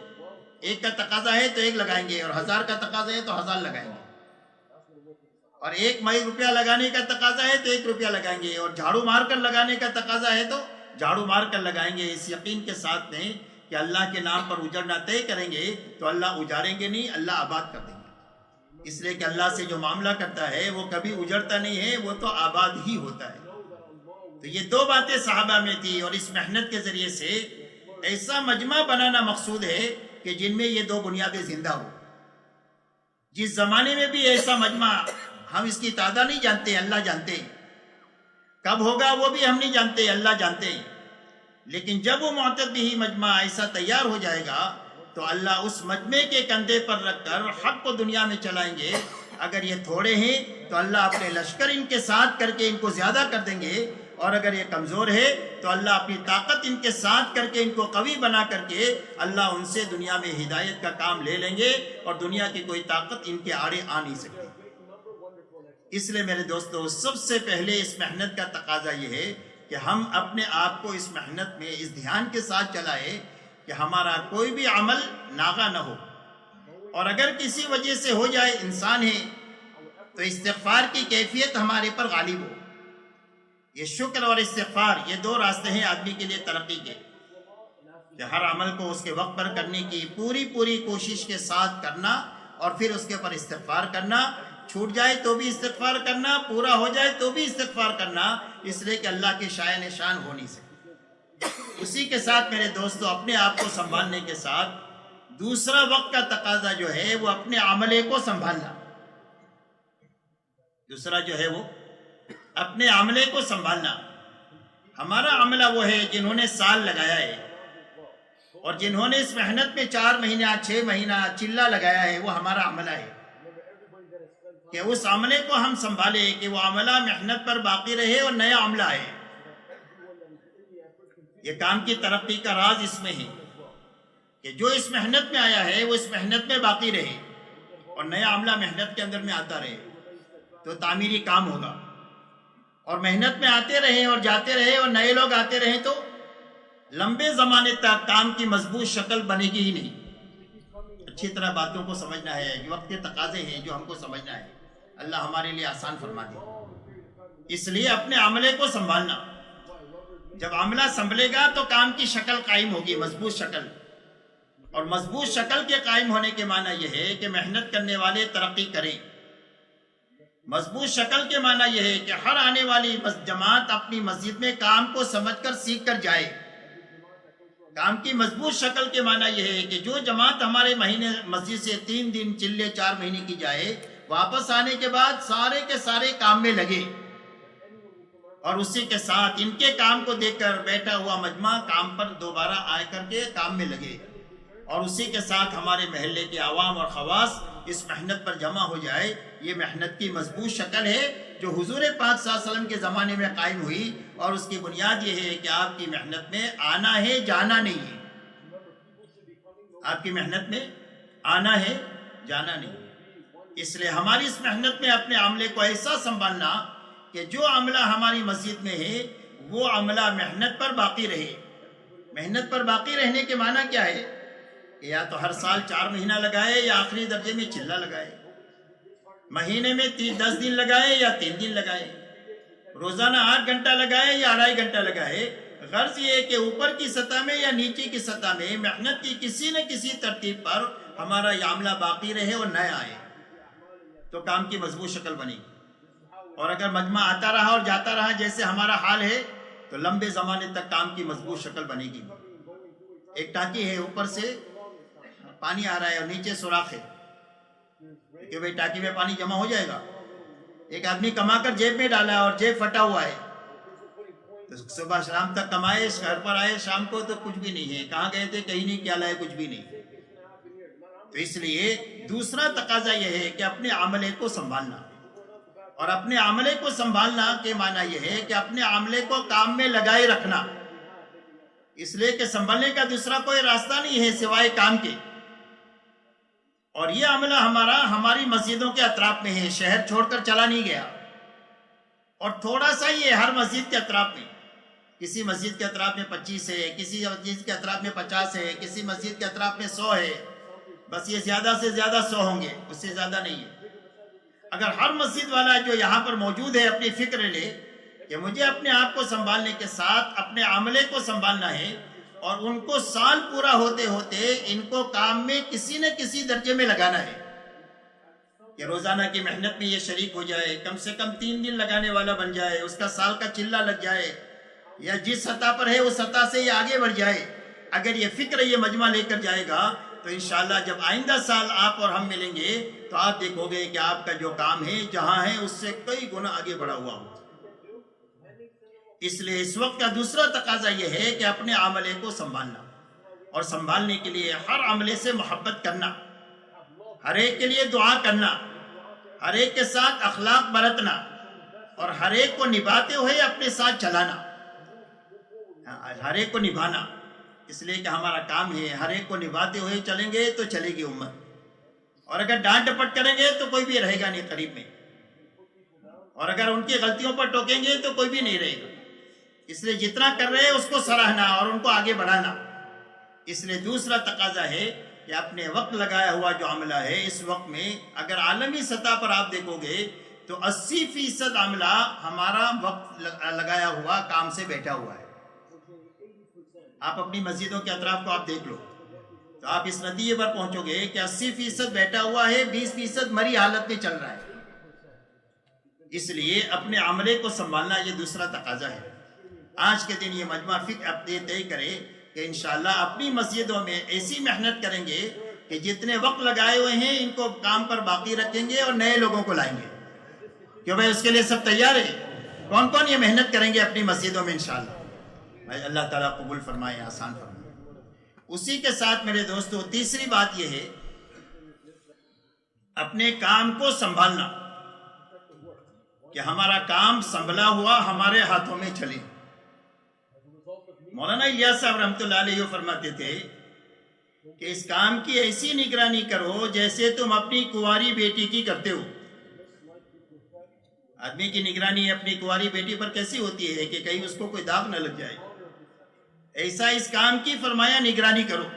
ایک کا تقاضا ہے تو 1 لگائیں گے، اور 1000 کا تقاضا ہے تو 1000 لگائیں گے، اور 1 روپیہ لگانے کا تقاضا ہے تو 1 روپیہ لگائیں گے، اور جھاڑو مار کر لگانے کا تقاضا ہے تو جھاڑو مار کر لگائیں گے، اس یقین کے ساتھ نہیں کہ اللہ کے نام پر اجڑنا طے کریں گے تو اللہ اجاڑیں گے نہیں، اللہ آباد کر دیں گے. اس لیے کہ اللہ سے جو معاملہ کرتا ہے وہ کبھی اجڑتا نہیں ہے، وہ تو آباد ہی ہوتا ہے. تو یہ 2 باتیں صحابہ میں تھی، اور اس محنت کے ذریعے سے ایسا مجمع بنانا مقصود ہے کہ جن میں یہ 2 بنیادیں زندہ ہو. جس زمانے میں بھی ایسا مجمع، ہم اس کی تعداد نہیں جانتے، اللہ جانتے ہیں. کب ہوگا وہ بھی ہم نہیں جانتے، اللہ جانتے ہیں. لیکن جب وہ معتد بھی مجمع ایسا تیار ہو جائے گا تو اللہ اس مجمع کے کندھے پر رکھ کر حق کو دنیا میں چلائیں گے. اگر یہ تھوڑے ہیں تو اللہ اپنے لشکر ان کے ساتھ کر کے ان کو زیادہ کر دیں گے، اور اگر یہ کمزور ہے تو اللہ اپنی طاقت ان کے ساتھ کر کے ان کو قوی بنا کر کے اللہ ان سے دنیا میں ہدایت کا کام لے لیں گے، اور دنیا کی کوئی طاقت ان کے آڑے آ نہیں سکتی. اس لیے میرے دوستو سب سے پہلے اس محنت کا تقاضا یہ ہے کہ ہم اپنے آپ کو اس محنت میں اس دھیان کے ساتھ چلائیں کہ ہمارا کوئی بھی عمل ناغا نہ ہو، اور اگر کسی وجہ سے ہو جائے، انسان ہے تو استغفار کی کیفیت ہمارے پر غالب ہو. یہ شکر اور استغفار یہ 2 راستے ہیں آدمی کے لیے ترقی کے، کہ ہر عمل کو اس کے وقت پر کرنے کی پوری کوشش کے ساتھ کرنا، اور پھر اس کے اوپر استغفار کرنا. چھوٹ جائے تو بھی استغفار کرنا، پورا ہو جائے تو بھی استغفار کرنا، اس لیے کہ اللہ کے شائع نشان ہو نہیں سکتے. اسی کے ساتھ میرے دوستو اپنے آپ کو سنبھالنے کے ساتھ دوسرا وقت کا تقاضا جو ہے وہ اپنے عملے کو سنبھالنا. دوسرا جو ہے وہ اپنے عملے کو سنبھالنا. ہمارا عملہ وہ ہے جنہوں نے سال لگایا ہے، اور جنہوں نے اس محنت میں 4 مہینہ 6 مہینہ چلہ لگایا ہے، وہ ہمارا عملہ ہے کہ اس عملے کو ہم سنبھالے، کہ وہ عملہ محنت پر باقی رہے اور نیا عملہ ہے۔ یہ کام کی ترقی کا راز اس میں ہے کہ جو اس محنت میں آیا ہے وہ اس محنت میں باقی رہے اور نیا عملہ محنت کے اندر میں آتا رہے، تو تعمیری کام ہوگا۔ اور محنت میں آتے رہے اور جاتے رہے اور نئے لوگ آتے رہے تو لمبے زمانے تک کام کی مضبوط شکل بنے گی ہی نہیں۔ اچھی طرح باتوں کو سمجھنا ہے، وقت کے تقاضے ہیں جو ہم کو سمجھنا ہے، اللہ ہمارے لیے آسان فرما دے۔ اس لیے اپنے عملے کو سنبھالنا، جب عملہ سنبھلے گا تو کام کی شکل قائم ہوگی، مضبوط شکل، اور مضبوط شکل کے قائم ہونے کے معنی یہ ہے کہ محنت کرنے والے ترقی کریں۔ مضبوط شکل کے معنی یہ ہے کہ ہر آنے والی جماعت اپنی مسجد میں کام کو سمجھ کر سیکھ کر جائے۔ کام کی مضبوط شکل کے معنی یہ ہے کہ جو جماعت ہمارے مہینے مسجد سے 3 دن چلے 4 مہینے کی جائے، واپس آنے کے بعد سارے کے سارے کام میں لگے، اور اسی کے ساتھ ان کے کام کو دیکھ کر بیٹھا ہوا مجمع کام پر دوبارہ آ کر کے کام میں لگے، اور اسی کے ساتھ ہمارے محلے کے عوام اور خواص اس محنت پر جمع ہو جائے۔ یہ محنت کی مضبوط شکل ہے جو حضور پاک صلی اللہ علیہ وسلم کے زمانے میں قائم ہوئی، اور اس کی بنیاد یہ ہے کہ آپ کی محنت میں آنا ہے، جانا نہیں ہے۔ آپ کی محنت میں آنا ہے، جانا نہیں ہے۔ اس لیے ہماری اس محنت میں اپنے عملے کو ایسا سنبھالنا کہ جو عملہ ہماری مسجد میں ہے وہ عملہ محنت پر باقی رہے۔ محنت پر باقی رہنے کے معنی کیا ہے؟ یا تو ہر سال 4 مہینہ لگائے یا آخری درجے میں چلہ لگائے، مہینے میں 10 دن لگائے یا 3 دن لگائے، روزانہ 8 گھنٹہ لگائے یا 2.5 گھنٹہ لگائے۔ غرض یہ ہے کہ اوپر کی سطح میں یا نیچے کی سطح میں محنت کی کسی نہ کسی ترتیب پر ہمارا یہ عملہ باقی رہے اور نیا آئے، تو کام کی مضبوط شکل بنے گی۔ اور اگر مجمع آتا رہا اور جاتا رہا جیسے ہمارا حال ہے تو لمبے زمانے تک کام کی مضبوط شکل بنے گی۔ ایک ٹانکی ہے، اوپر سے پانی آ رہا ہے اور نیچے سوراخ ہے کہ بھئی ٹانکی میں پانی جمع ہو جائے گا۔ ایک آدمی کما کر جیب میں ڈالا اور جیب پھٹا ہوا ہے، تو صبح شام تک کمائے، گھر پر آئے شام کو تو کچھ بھی نہیں ہے، کہاں گئے تھے کہیں نہیں، کیا لائے کچھ بھی نہیں۔ تو اس لیے دوسرا تقاضا یہ ہے کہ اپنے عملے کو سنبھالنا، اور اپنے عملے کو سنبھالنا کے معنی یہ ہے کہ اپنے عملے کو کام میں لگائے رکھنا، اس لیے کہ سنبھلنے کا دوسرا کوئی راستہ نہیں ہے سوائے کام کے۔ اور یہ عملہ ہماری مسجدوں کے اطراف میں ہے، شہر چھوڑ کر چلا نہیں گیا، اور تھوڑا سا ہی ہے ہر مسجد کے اطراف میں۔ کسی مسجد کے اطراف میں 25 ہے، کسی مسجد کے اطراف میں 50 ہے، کسی مسجد کے اطراف میں 100 ہے، بس یہ زیادہ سے زیادہ 100 ہوں گے، اس سے زیادہ نہیں ہے۔ اگر ہر مسجد والا جو یہاں پر موجود ہے اپنی فکر لے کہ مجھے اپنے آپ کو سنبھالنے کے ساتھ اپنے عملے کو سنبھالنا ہے، اور ان کو سال پورا ہوتے ہوتے ان کو کام میں کسی نہ کسی درجے میں لگانا ہے، کہ روزانہ کی محنت میں یہ شریک ہو جائے، کم سے کم 3 دن لگانے والا بن جائے، اس کا سال کا چلہ لگ جائے، یا جس سطح پر ہے اس سطح سے یہ آگے بڑھ جائے۔ اگر یہ فکر یہ مجمع لے کر جائے گا تو انشاءاللہ جب آئندہ سال آپ اور ہم ملیں گے تو آپ دیکھو گے کہ آپ کا جو کام ہے جہاں ہے اس سے کئی گنا آگے بڑھا ہوا ہو۔ اس لیے اس وقت کا دوسرا تقاضا یہ ہے کہ اپنے عملے کو سنبھالنا، اور سنبھالنے کے لیے ہر عملے سے محبت کرنا، ہر ایک کے لیے دعا کرنا، ہر ایک کے ساتھ اخلاق برتنا، اور ہر ایک کو نبھاتے ہوئے اپنے ساتھ چلانا، ہر ایک کو نبھانا، اس لیے کہ ہمارا کام ہے ہر ایک کو نبھاتے ہوئے چلیں گے تو چلے گی امت، اور اگر ڈانٹ ڈپٹ کریں گے تو کوئی بھی رہے گا نہیں قریب میں، اور اگر ان کی غلطیوں پر ٹوکیں گے تو کوئی بھی نہیں رہے گا۔ اس لیے جتنا کر رہے ہیں اس کو سراہنا اور ان کو آگے بڑھانا۔ اس لیے دوسرا تقاضا ہے کہ اپنے وقت لگایا ہوا جو عملہ ہے، اس وقت میں اگر عالمی سطح پر آپ دیکھو گے تو 80% عملہ ہمارا وقت لگایا ہوا کام سے بیٹھا ہوا ہے۔ آپ اپنی مسجدوں کے اطراف کو آپ دیکھ لو تو آپ اس نتیجے پر پہنچو گے کہ 80% بیٹھا ہوا ہے، 20% مری حالت میں چل رہا ہے۔ اس لیے اپنے عملے کو سنبھالنا یہ دوسرا تقاضا ہے۔ آج کے دن یہ مجمع فکر اپنے طے کرے کہ انشاءاللہ اپنی مسجدوں میں ایسی محنت کریں گے کہ جتنے وقت لگائے ہوئے ہیں ان کو کام پر باقی رکھیں گے اور نئے لوگوں کو لائیں گے۔ کیوں بھائی اس کے لیے سب تیار ہیں؟ کون کون یہ محنت کریں گے اپنی مسجدوں میں انشاءاللہ؟ اللہ تعالیٰ قبول فرمائے، آسان فرمائے۔ اسی کے ساتھ میرے دوستو تیسری بات یہ ہے اپنے کام کو سنبھالنا، کہ ہمارا کام سنبھلا ہوا ہمارے ہاتھوں میں چلے۔ مولانا الیاس صاحب رحمۃ اللہ علیہ فرماتے تھے کہ اس کام کی ایسی نگرانی کرو جیسے تم اپنی کنواری بیٹی کی کرتے ہو۔ آدمی کی نگرانی اپنی کنواری بیٹی پر کیسی ہوتی ہے کہ کہیں اس کو کوئی داغ نہ لگ جائے، ایسا اس کام کی فرمایا نگرانی کرو۔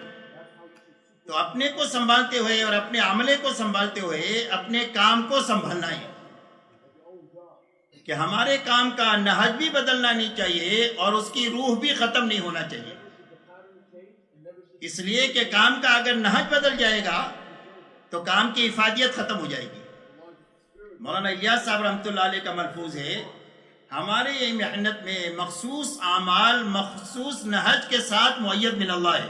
تو اپنے کو سنبھالتے ہوئے اور اپنے عملے کو سنبھالتے ہوئے اپنے کام کو سنبھالنا ہے، کہ ہمارے کام کا نہج بھی بدلنا نہیں چاہیے اور اس کی روح بھی ختم نہیں ہونا چاہیے، اس لیے کہ کام کا اگر نہج بدل جائے گا تو کام کی افادیت ختم ہو جائے گی۔ مولانا الیاس صاحب رحمۃ اللہ علیہ کا ملفوظ ہے ہمارے یہ محنت میں مخصوص اعمال مخصوص نہج کے ساتھ مؤید من اللہ ہے،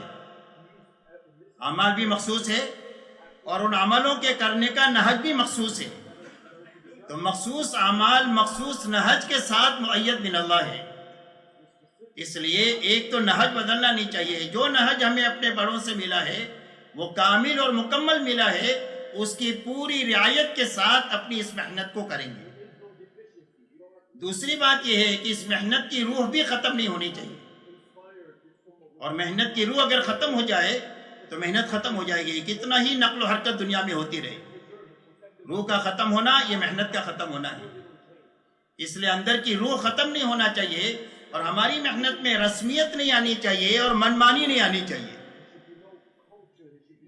اعمال بھی مخصوص ہے اور ان عملوں کے کرنے کا نہج بھی مخصوص ہے۔ تو مخصوص اعمال مخصوص نہج کے ساتھ مؤید من اللہ ہے، اس لیے ایک تو نہج بدلنا نہیں چاہیے۔ جو نہج ہمیں اپنے بڑوں سے ملا ہے وہ کامل اور مکمل ملا ہے، اس کی پوری رعایت کے ساتھ اپنی اس محنت کو کریں گے۔ دوسری بات یہ ہے کہ اس محنت کی روح بھی ختم نہیں ہونی چاہیے، اور محنت کی روح اگر ختم ہو جائے تو محنت ختم ہو جائے گی، کتنا ہی نقل و حرکت دنیا میں ہوتی رہے، روح کا ختم ہونا یہ محنت کا ختم ہونا ہے۔ اس لیے اندر کی روح ختم نہیں ہونا چاہیے، اور ہماری محنت میں رسمیت نہیں آنی چاہیے اور منمانی نہیں آنی چاہیے،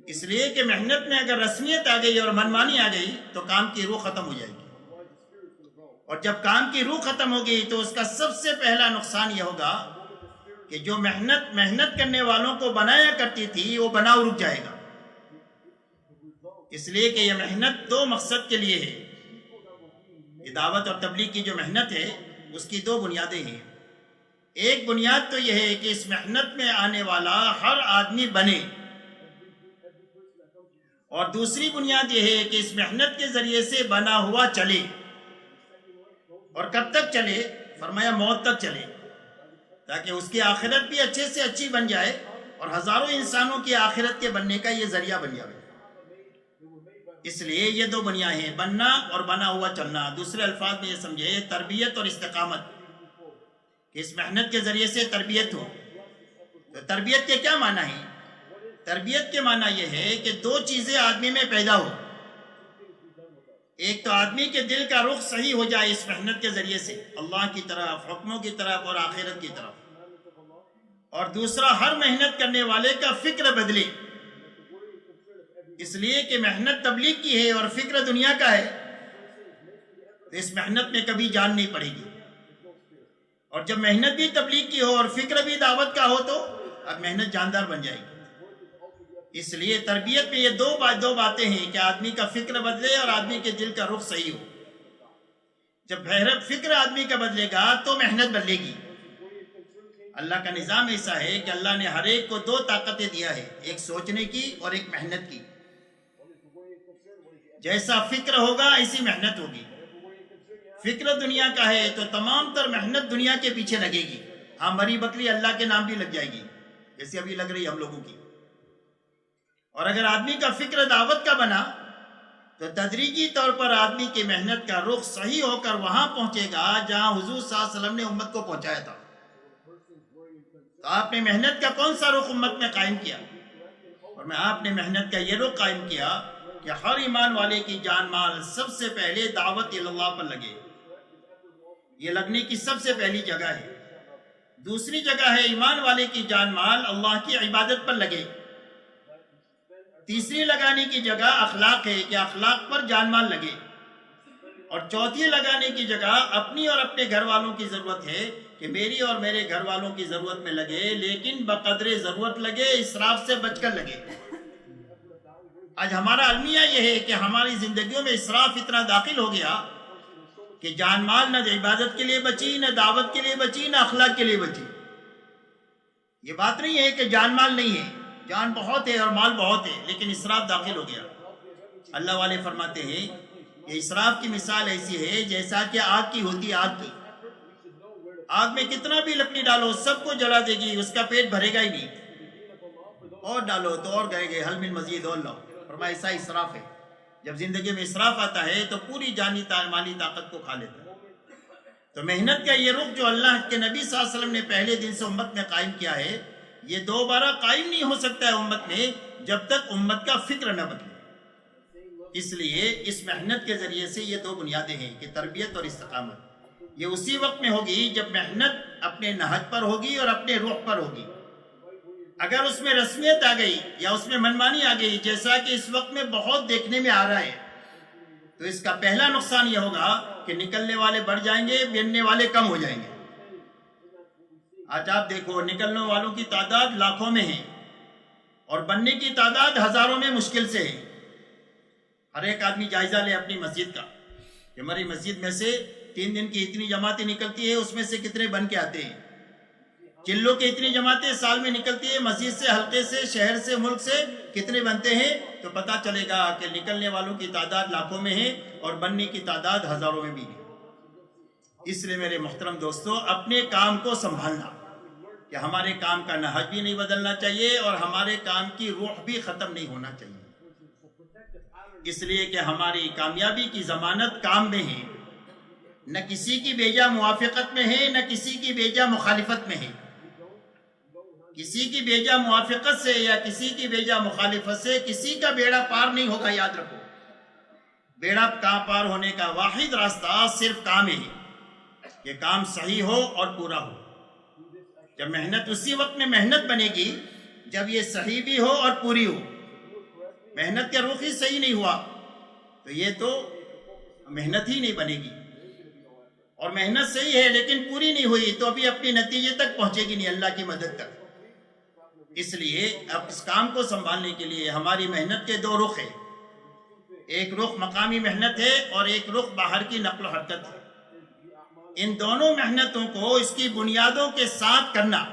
اس لیے کہ محنت میں اگر رسمیت آ گئی اور منمانی آ گئی تو کام کی روح ختم ہو جائے گی، اور جب کام کی روح ختم ہوگی تو اس کا سب سے پہلا نقصان یہ ہوگا کہ جو محنت کرنے والوں کو بنایا کرتی تھی وہ بناؤ رک جائے گا، اس لیے کہ یہ محنت دو مقصد کے لیے ہے۔ یہ دعوت اور تبلیغ کی جو محنت ہے اس کی دو بنیادیں ہیں۔ ایک بنیاد تو یہ ہے کہ اس محنت میں آنے والا ہر آدمی بنے، اور دوسری بنیاد یہ ہے کہ اس محنت کے ذریعے سے بنا ہوا چلے، اور کب تک چلے؟ فرمایا موت تک چلے، تاکہ اس کی آخرت بھی اچھے سے اچھی بن جائے اور ہزاروں انسانوں کی آخرت کے بننے کا یہ ذریعہ بن جائے۔ اس لیے یہ دو بنیادیں ہیں، بننا اور بنا ہوا چلنا۔ دوسرے الفاظ میں یہ سمجھے تربیت اور استقامت، کہ اس محنت کے ذریعے سے تربیت ہو۔ تو تربیت کے کیا معنی ہیں؟ تربیت کے معنی یہ ہے کہ دو چیزیں آدمی میں پیدا ہو، ایک تو آدمی کے دل کا رخ صحیح ہو جائے اس محنت کے ذریعے سے اللہ کی طرف، حکموں کی طرف اور آخرت کی طرف، اور دوسرا ہر محنت کرنے والے کا فکر بدلے، اس لیے کہ محنت تبلیغ کی ہے اور فکر دنیا کا ہے، تو اس محنت میں کبھی جان نہیں پڑے گی۔ اور جب محنت بھی تبلیغ کی ہو اور فکر بھی دعوت کا ہو تو اب محنت جاندار بن جائے گی۔ اس لیے تربیت میں یہ دو باتیں ہیں کہ آدمی کا فکر بدلے اور آدمی کے دل کا رخ صحیح ہو۔ جب فکر آدمی کا بدلے گا تو محنت بدلے گی۔ اللہ کا نظام ایسا ہے کہ اللہ نے ہر ایک کو دو طاقتیں دیا ہے، ایک سوچنے کی اور ایک محنت کی۔ جیسا فکر ہوگا ایسی محنت ہوگی۔ فکر دنیا کا ہے تو تمام تر محنت دنیا کے پیچھے لگے گی، ہاں مری بکری اللہ کے نام بھی لگ جائے گی جیسے ابھی لگ رہی ہے ہم لوگوں کی۔ اور اگر آدمی کا فکر دعوت کا بنا تو تدریجی طور پر آدمی کی محنت کا رخ صحیح ہو کر وہاں پہنچے گا جہاں حضور صلی اللہ علیہ وسلم نے امت کو پہنچایا تھا۔ تو آپ نے محنت کا کون سا رخ امت میں قائم کیا؟ اور میں آپ نے محنت کا یہ رخ قائم کیا کہ ہر ایمان والے کی جان مال سب سے پہلے دعوت اللہ پر لگے، یہ لگنے کی سب سے پہلی جگہ ہے۔ دوسری جگہ ہے ایمان والے کی جان مال اللہ کی عبادت پر لگے۔ تیسری لگانے کی جگہ اخلاق ہے کہ اخلاق پر جان مال لگے، اور چوتھی لگانے کی جگہ اپنی اور اپنے گھر والوں کی ضرورت ہے کہ میری اور میرے گھر والوں کی ضرورت میں لگے، لیکن بقدر ضرورت لگے، اسراف سے بچ کر لگے۔ آج ہمارا المیہ یہ ہے کہ ہماری زندگیوں میں اسراف اتنا داخل ہو گیا کہ جان مال نہ عبادت کے لیے بچی، نہ دعوت کے لیے بچی، نہ اخلاق کے لیے بچی۔ یہ بات نہیں ہے کہ جان مال نہیں ہے، جان بہت ہے اور مال بہت ہے، لیکن اسراف داخل ہو گیا۔ اللہ والے فرماتے ہیں کہ اسراف کی مثال ایسی ہے جیسا کہ آگ کی ہوتی آگ کی، آگ میں کتنا بھی لکڑی ڈالو سب کو جلا دے گی، اس کا پیٹ بھرے گا ہی نہیں، اور ڈالو تو اور گئے گے، حل من مزید اور لاؤ۔ فرمایا ایسا اسراف ہے، جب زندگی میں اسراف آتا ہے تو پوری جانی مالی طاقت کو کھا لیتا ہے۔ تو محنت کا یہ رخ جو اللہ کے نبی صلی اللہ علیہ وسلم نے پہلے دن سے امت میں قائم کیا ہے، یہ دوبارہ قائم نہیں ہو سکتا ہے امت میں جب تک امت کا فکر نہ بدلے۔ اس لیے اس محنت کے ذریعے سے یہ دو بنیادیں ہیں کہ تربیت اور استقامت، یہ اسی وقت میں ہوگی جب محنت اپنے نہج پر ہوگی اور اپنے روح پر ہوگی۔ اگر اس میں رسمیت آ گئی یا اس میں منمانی آ گئی، جیسا کہ اس وقت میں بہت دیکھنے میں آ رہا ہے، تو اس کا پہلا نقصان یہ ہوگا کہ نکلنے والے بڑھ جائیں گے، بننے والے کم ہو جائیں گے۔ آج آپ دیکھو نکلنے والوں کی تعداد لاکھوں میں ہے اور بننے کی تعداد ہزاروں میں مشکل سے ہے۔ ہر ایک آدمی جائزہ لے اپنی مسجد کا کہ ہماری مسجد میں سے 3 دن کی اتنی جماعتیں نکلتی ہے، اس میں سے کتنے بن کے آتے ہیں۔ چلوں کی اتنی جماعتیں سال میں نکلتی ہے، مسجد سے، حلقے سے، شہر سے، ملک سے کتنے بنتے ہیں، تو پتہ چلے گا کہ نکلنے والوں کی تعداد لاکھوں میں ہے اور بننے کی تعداد ہزاروں میں بھی ہے۔ اس لیے میرے محترم دوستو، اپنے کام کو سنبھالنا کہ ہمارے کام کا نہج بھی نہیں بدلنا چاہیے اور ہمارے کام کی روح بھی ختم نہیں ہونا چاہیے، اس لیے کہ ہماری کامیابی کی ضمانت کام میں ہے، نہ کسی کی بیجا موافقت میں ہے، نہ کسی کی بیجا مخالفت میں ہے۔ کسی کی بیجا موافقت سے یا کسی کی بیجا مخالفت سے کسی کا بیڑا پار نہیں ہوگا۔ یاد رکھو، بیڑا پار ہونے کا واحد راستہ صرف کام ہے کہ کام صحیح ہو اور پورا ہو۔ جب محنت اسی وقت میں محنت بنے گی جب یہ صحیح بھی ہو اور پوری ہو۔ محنت کا رخ ہی صحیح نہیں ہوا تو یہ تو محنت ہی نہیں بنے گی، اور محنت صحیح ہے لیکن پوری نہیں ہوئی تو ابھی اپنی نتیجے تک پہنچے گی نہیں، اللہ کی مدد تک۔ اس لیے اب اس کام کو سنبھالنے کے لیے ہماری محنت کے 2 رخ ہیں، ایک رخ مقامی محنت ہے اور ایک رخ باہر کی نقل و حرکت ہے۔ ان دونوں محنتوں کو اس کی بنیادوں کے ساتھ کرنا،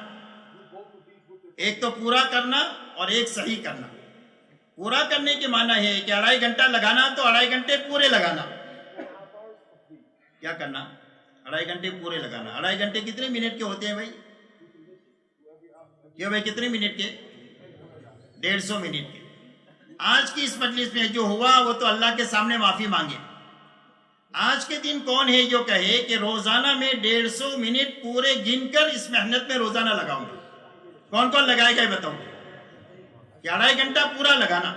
ایک تو پورا کرنا اور ایک صحیح کرنا۔ پورا کرنے کے معنی ہے کہ 2.5 گھنٹہ لگانا تو 2.5 گھنٹے پورے لگانا۔ کیا کرنا؟ 2.5 گھنٹے پورے لگانا۔ 2.5 گھنٹے کتنے منٹ کے ہوتے ہیں بھائی؟ کیوں بھائی کتنے منٹ کے؟ 150 منٹ کے۔ آج کی اس مجلس میں جو ہوا وہ تو اللہ کے سامنے معافی مانگے۔ آج کے دن کون ہے جو کہے کہ روزانہ میں 150 منٹ پورے گن کر اس محنت میں روزانہ لگاؤں گا؟ کون کون لگائے گا بتاؤں کہ 2.5 گھنٹہ پورا لگانا؟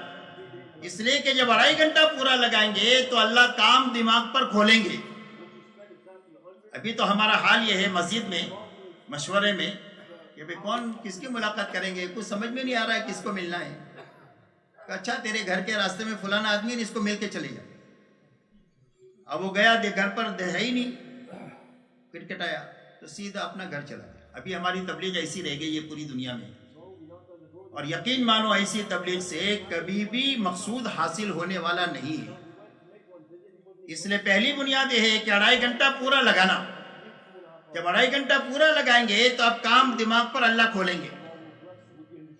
اس لیے کہ جب 2.5 گھنٹہ پورا لگائیں گے تو اللہ کام دماغ پر کھولیں گے۔ ابھی تو ہمارا حال یہ ہے مسجد میں مشورے میں کہ بھئی کون کس کی ملاقات کریں گے، کچھ سمجھ میں نہیں آ رہا ہے کس کو ملنا ہے۔ کہ اچھا تیرے گھر کے راستے میں فلانا آدمی ہے، اس کو مل کے چلے جا۔ اب وہ گیا گھر پر ہے ہی نہیں، کرکٹ آیا تو سیدھا اپنا گھر چلا گیا۔ ابھی ہماری تبلیغ ایسی رہ گئی ہے پوری دنیا میں، اور یقین مانو ایسی تبلیغ سے کبھی بھی مقصود حاصل ہونے والا نہیں ہے۔ اس لیے پہلی بنیاد یہ ہے کہ 2.5 گھنٹہ پورا لگانا۔ جب 2.5 گھنٹہ پورا لگائیں گے تو اب کام دماغ پر اللہ کھولیں گے۔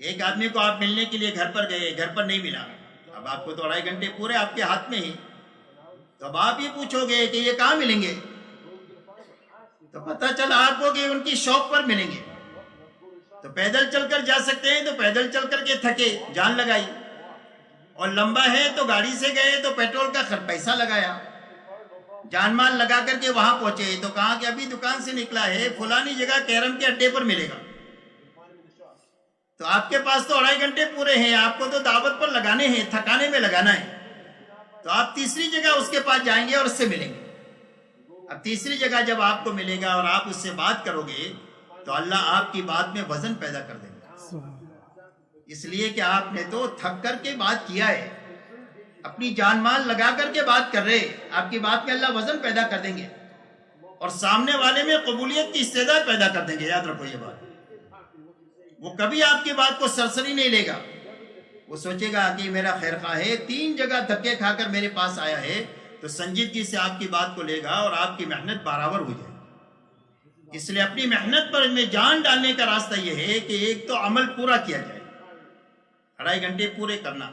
ایک آدمی کو آپ ملنے کے لیے گھر پر گئے، گھر پر نہیں ملا، اب آپ کو تو 2.5 گھنٹے پورے آپ کے ہاتھ میں ہیں، تو اب آپ یہ پوچھو گے کہ یہ کہاں ملیں گے، تو پتہ چلا آپ کو کہ ان کی شاپ پر ملیں گے۔ تو پیدل چل کر جا سکتے ہیں تو پیدل چل کر کے تھکے، جان لگائی، اور لمبا ہے تو گاڑی سے گئے تو پیٹرول کا پیسہ لگایا، جان مال لگا کر کے وہاں پہنچے تو کہا کہ ابھی دکان سے نکلا ہے فلانی جگہ کیرم کے اڈے پر ملے گا۔ تو آپ کے پاس تو 2.5 گھنٹے پورے ہیں، آپ کو تو دعوت پر لگانے ہیں، تھکانے میں لگانا ہے، تو آپ تیسری جگہ اس کے پاس جائیں گے اور اس سے ملیں گے۔ اب تیسری جگہ جب آپ کو ملے گا اور آپ اس سے بات کرو گے تو اللہ آپ کی بات میں وزن پیدا کر دے گا، اس لیے کہ آپ نے تو تھک کر کے بات کیا ہے، اپنی جان مال لگا کر کے بات کر رہے، آپ کی بات میں اللہ وزن پیدا کر دیں گے اور سامنے والے میں قبولیت کی استعداد پیدا کر دیں گے۔ یاد رکھو یہ بات، وہ کبھی آپ کی بات کو سرسری نہیں لے گا، وہ سوچے گا کہ میرا خیر خواہ ہے، 3 جگہ دھکے کھا کر میرے پاس آیا ہے، تو سنجیدگی سے آپ کی بات کو لے گا اور آپ کی محنت برابر ہو جائے گی۔ اس لیے اپنی محنت پر میں جان ڈالنے کا راستہ یہ ہے کہ ایک تو عمل پورا کیا جائے، 2.5 گھنٹے پورے کرنا،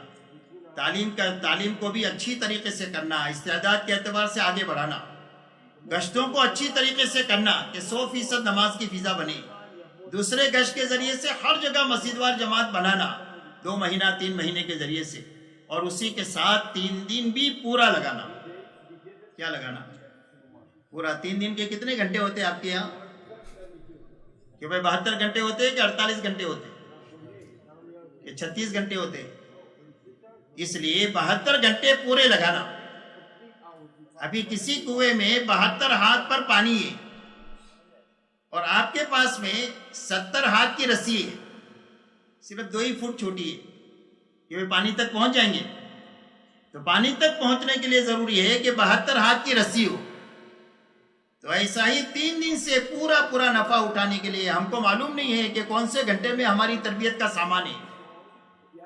تعلیم کو بھی اچھی طریقے سے کرنا، استعداد کے اعتبار سے آگے بڑھانا، گشتوں کو اچھی طریقے سے کرنا کہ 100% نماز کی فضا بنے. دوسرے گشت کے ذریعے سے ہر جگہ مسجد وار جماعت بنانا 2 مہینہ 3 مہینے کے ذریعے سے, اور اسی کے ساتھ 3 دن بھی پورا لگانا. کیا لگانا؟ پورا 3 دن کے کتنے گھنٹے ہوتے ہیں آپ کے یہاں؟ کہ بھائی 72 گھنٹے ہوتے ہیں کہ 48 گھنٹے ہوتے ہیں کہ 36 گھنٹے ہوتے ہیں؟ اس لیے 72 گھنٹے پورے لگانا. ابھی کسی کنویں میں 72 ہاتھ پر پانی ہے اور آپ کے پاس میں 70 ہاتھ کی رسی ہے, صرف 2 ہی فٹ چھوٹی ہے, کہ وہ پانی تک پہنچ جائیں گے؟ تو پانی تک پہنچنے کے لیے ضروری ہے کہ 72 ہاتھ کی رسی ہو. تو ایسا ہی 3 دن سے پورا نفع اٹھانے کے لیے ہم کو معلوم نہیں ہے کہ کون سے گھنٹے میں ہماری تربیت کا سامان ہے,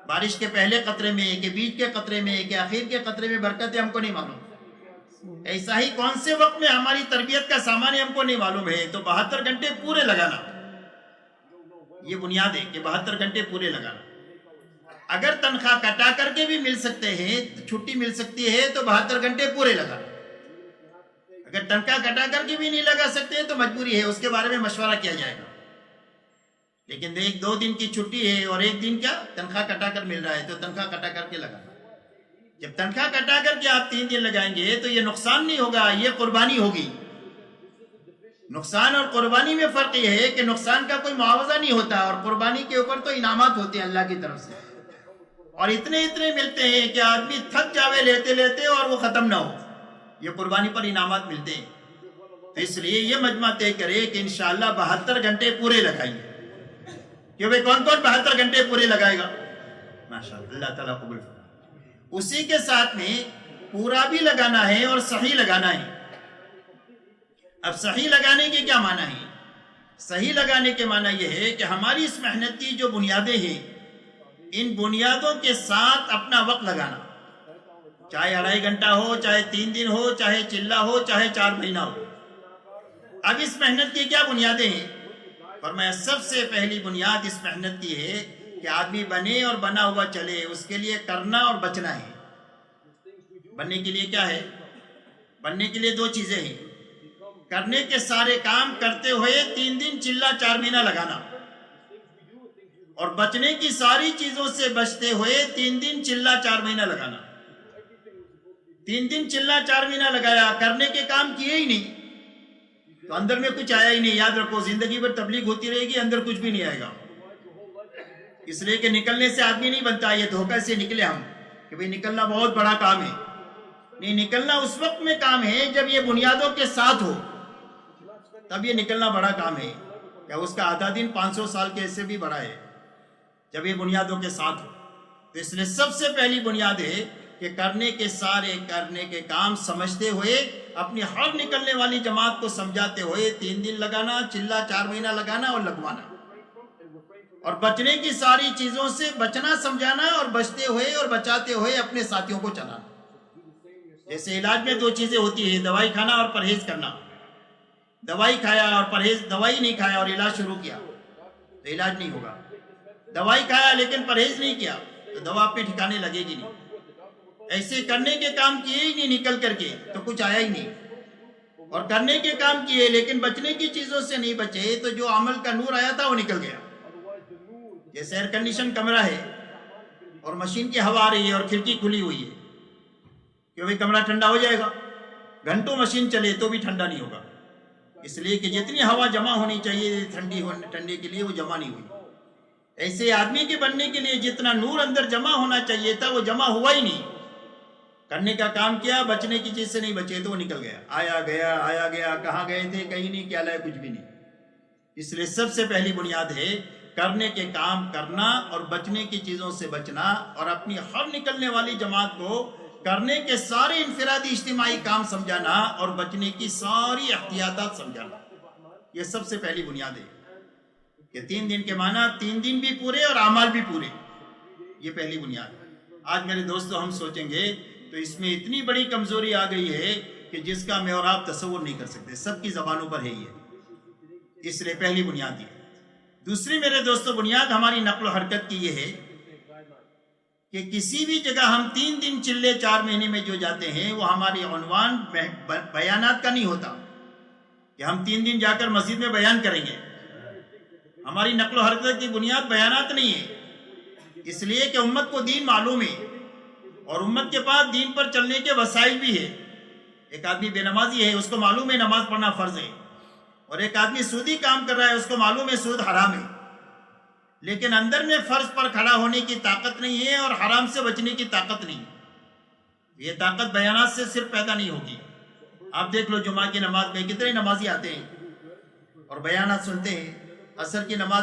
بارش کے پہلے قطرے میں کہ بیچ کے قطرے میں کہ آخر کے قطرے میں برکت ہے, ہم کو نہیں معلوم. ایسا ہی کون سے وقت میں ہماری تربیت کا سامان ہے, ہم کو نہیں معلوم ہے. تو 72 گھنٹے پورے لگانا, یہ بنیاد ہے کہ 72 گھنٹے پورے لگانا. اگر تنخواہ کٹا کر کے بھی مل سکتے ہیں, چھٹی مل سکتی ہے, تو 72 گھنٹے پورے لگانا. اگر تنخواہ کٹا کر کے بھی نہیں لگا سکتے تو مجبوری ہے, اس کے بارے میں مشورہ کیا جائے گا. لیکن 1-2 دن کی چھٹی ہے اور 1 دن کیا تنخواہ کٹا کر مل رہا ہے, تو تنخواہ کٹا کر کے لگانا. جب تنخواہ کٹا کر کے آپ 3 دن لگائیں گے تو یہ نقصان نہیں ہوگا, یہ قربانی ہوگی. نقصان اور قربانی میں فرق یہ ہے کہ نقصان کا کوئی معاوضہ نہیں ہوتا, اور قربانی کے اوپر تو انعامات ہوتے ہیں اللہ کی طرف سے, اور اتنے ملتے ہیں کہ آدمی تھک جاوے لیتے لیتے اور وہ ختم نہ ہو. یہ قربانی پر انعامات ملتے ہیں. تو اس لیے یہ مجمع طے کرے کہ انشاءاللہ 72 گھنٹے پورے لگائیں گے. کہ بھئی کون 72 گھنٹے پورے لگائے گا؟ ماشاءاللہ, اللہ تعالیٰ قبول فرمائے. اسی کے ساتھ میں پورا بھی لگانا ہے اور صحیح لگانا ہے. اب صحیح لگانے کے کیا معنی ہے؟ صحیح لگانے کے معنی یہ ہے کہ ہماری اس محنت کی جو بنیادیں ہیں, ان بنیادوں کے ساتھ اپنا وقت لگانا, چاہے 2.5 گھنٹہ ہو, چاہے 3 دن ہو, چاہے چلہ ہو, چاہے 4 مہینہ ہو. اب اس محنت کی کیا بنیادیں ہیں؟ فرمایا سب سے پہلی بنیاد اس محنت کی ہے کہ آدمی بنے اور بنا ہوا چلے. اس کے لیے کرنا اور بچنا ہے. بننے کے لیے کیا ہے؟ بننے کے لیے 2 چیزیں ہیں. کرنے کے سارے کام کرتے ہوئے 3 دن چلہ 4 مہینہ لگانا, اور بچنے کی ساری چیزوں سے بچتے ہوئے 3 دن چلہ 4 مہینہ لگانا. 3 دن چلہ 4 مہینہ لگایا, کرنے کے کام کیے ہی نہیں, تو اندر میں کچھ آیا ہی نہیں. یاد رکھو, زندگی بھر تبلیغ ہوتی رہے گی, اندر کچھ بھی نہیں آئے گا. اس لیے کہ نکلنے سے آدمی نہیں بنتا. یہ دھوکہ سے نکلے ہم کہ بھئی نکلنا بہت بڑا کام ہے. نہیں, نکلنا اس وقت میں کام ہے جب یہ بنیادوں کے ساتھ ہو, تب یہ نکلنا بڑا کام ہے. کیا اس کا آدھا دن 500 سال کے سے بھی بڑا ہے جب یہ بنیادوں کے ساتھ ہو. تو اس لیے سب سے پہلی بنیاد ہے کہ کرنے کے کام سمجھتے ہوئے, اپنی ہر نکلنے والی جماعت کو سمجھاتے ہوئے 3 دن لگانا, چلہ 4 مہینہ لگانا اور لگوانا, اور بچنے کی ساری چیزوں سے بچنا سمجھانا, اور بچتے ہوئے اور بچاتے ہوئے اپنے ساتھیوں کو چلانا. جیسے علاج میں 2 چیزیں ہوتی ہیں, دوائی کھانا اور پرہیز کرنا. دوائی کھایا اور پرہیز, دوائی نہیں کھایا اور علاج شروع کیا تو علاج نہیں ہوگا. دوائی کھایا لیکن پرہیز نہیں کیا تو دوا اپنے ٹھکانے لگے گی نہیں. ایسے کرنے کے کام کیے ہی نہیں نکل کر کے تو کچھ آیا ہی نہیں, اور کرنے کے کام کیے لیکن بچنے کی چیزوں سے نہیں بچے تو جو عمل کا نور آیا تھا وہ نکل گیا. جیسے ایئر کنڈیشن کمرہ ہے اور مشین کی ہوا آ رہی ہے اور کھڑکی کھلی ہوئی ہے, کہ بھئی کمرہ ٹھنڈا ہو جائے گا, گھنٹوں مشین چلے تو بھی ٹھنڈا نہیں ہوگا. اس لیے کہ جتنی ہوا جمع ہونی چاہیے ٹھنڈے کے لیے وہ جمع نہیں ہوئی. ایسے آدمی کے بننے کے لیے جتنا نور اندر جمع ہونا چاہیے تھا وہ جمع ہوا ہی نہیں. کرنے کا کام کیا, بچنے کی چیز سے نہیں بچے تو وہ نکل گیا. آیا گیا, کہاں گئے تھے کہیں نہیں, کیا لائے کچھ بھی نہیں. اس لیے سب سے پہلی بنیاد ہے کرنے کے کام کرنا اور بچنے کی چیزوں سے بچنا, اور اپنی ہر نکلنے والی جماعت کو کرنے کے سارے انفرادی اجتماعی کام سمجھانا اور بچنے کی ساری احتیاطات سمجھانا. یہ سب سے پہلی بنیاد ہے کہ 3 دن کے معنی 3 دن بھی پورے اور اعمال بھی پورے. یہ پہلی بنیاد. آج میرے دوستو ہم سوچیں گے تو اس میں اتنی بڑی کمزوری آ گئی ہے کہ جس کا میں اور آپ تصور نہیں کر سکتے. سب کی زبانوں پر ہے یہ. اس لیے پہلی بنیاد یہ. دوسری میرے دوستو بنیاد ہماری نقل و حرکت کی یہ ہے کہ کسی بھی جگہ ہم 3 دن چلے 4 مہینے میں جو جاتے ہیں وہ ہماری عنوان بیانات کا نہیں ہوتا, کہ ہم 3 دن جا کر مسجد میں بیان کریں گے. ہماری نقل و حرکت کی بنیاد بیانات نہیں ہے، اس لیے کہ امت کو دین معلوم ہے اور امت کے پاس دین پر چلنے کے وسائل بھی ہے. ایک آدمی بے نمازی ہے، اس کو معلوم ہے نماز پڑھنا فرض ہے، اور ایک آدمی سودی کام کر رہا ہے، اس کو معلوم ہے سود حرام ہے، لیکن اندر میں فرض پر کھڑا ہونے کی طاقت نہیں ہے اور حرام سے بچنے کی طاقت نہیں. یہ طاقت بیانات سے صرف پیدا نہیں ہوگی. آپ دیکھ لو جمعہ کی نماز میں کتنے نمازی آتے ہیں اور بیانات سنتے ہیں. عصر کی نماز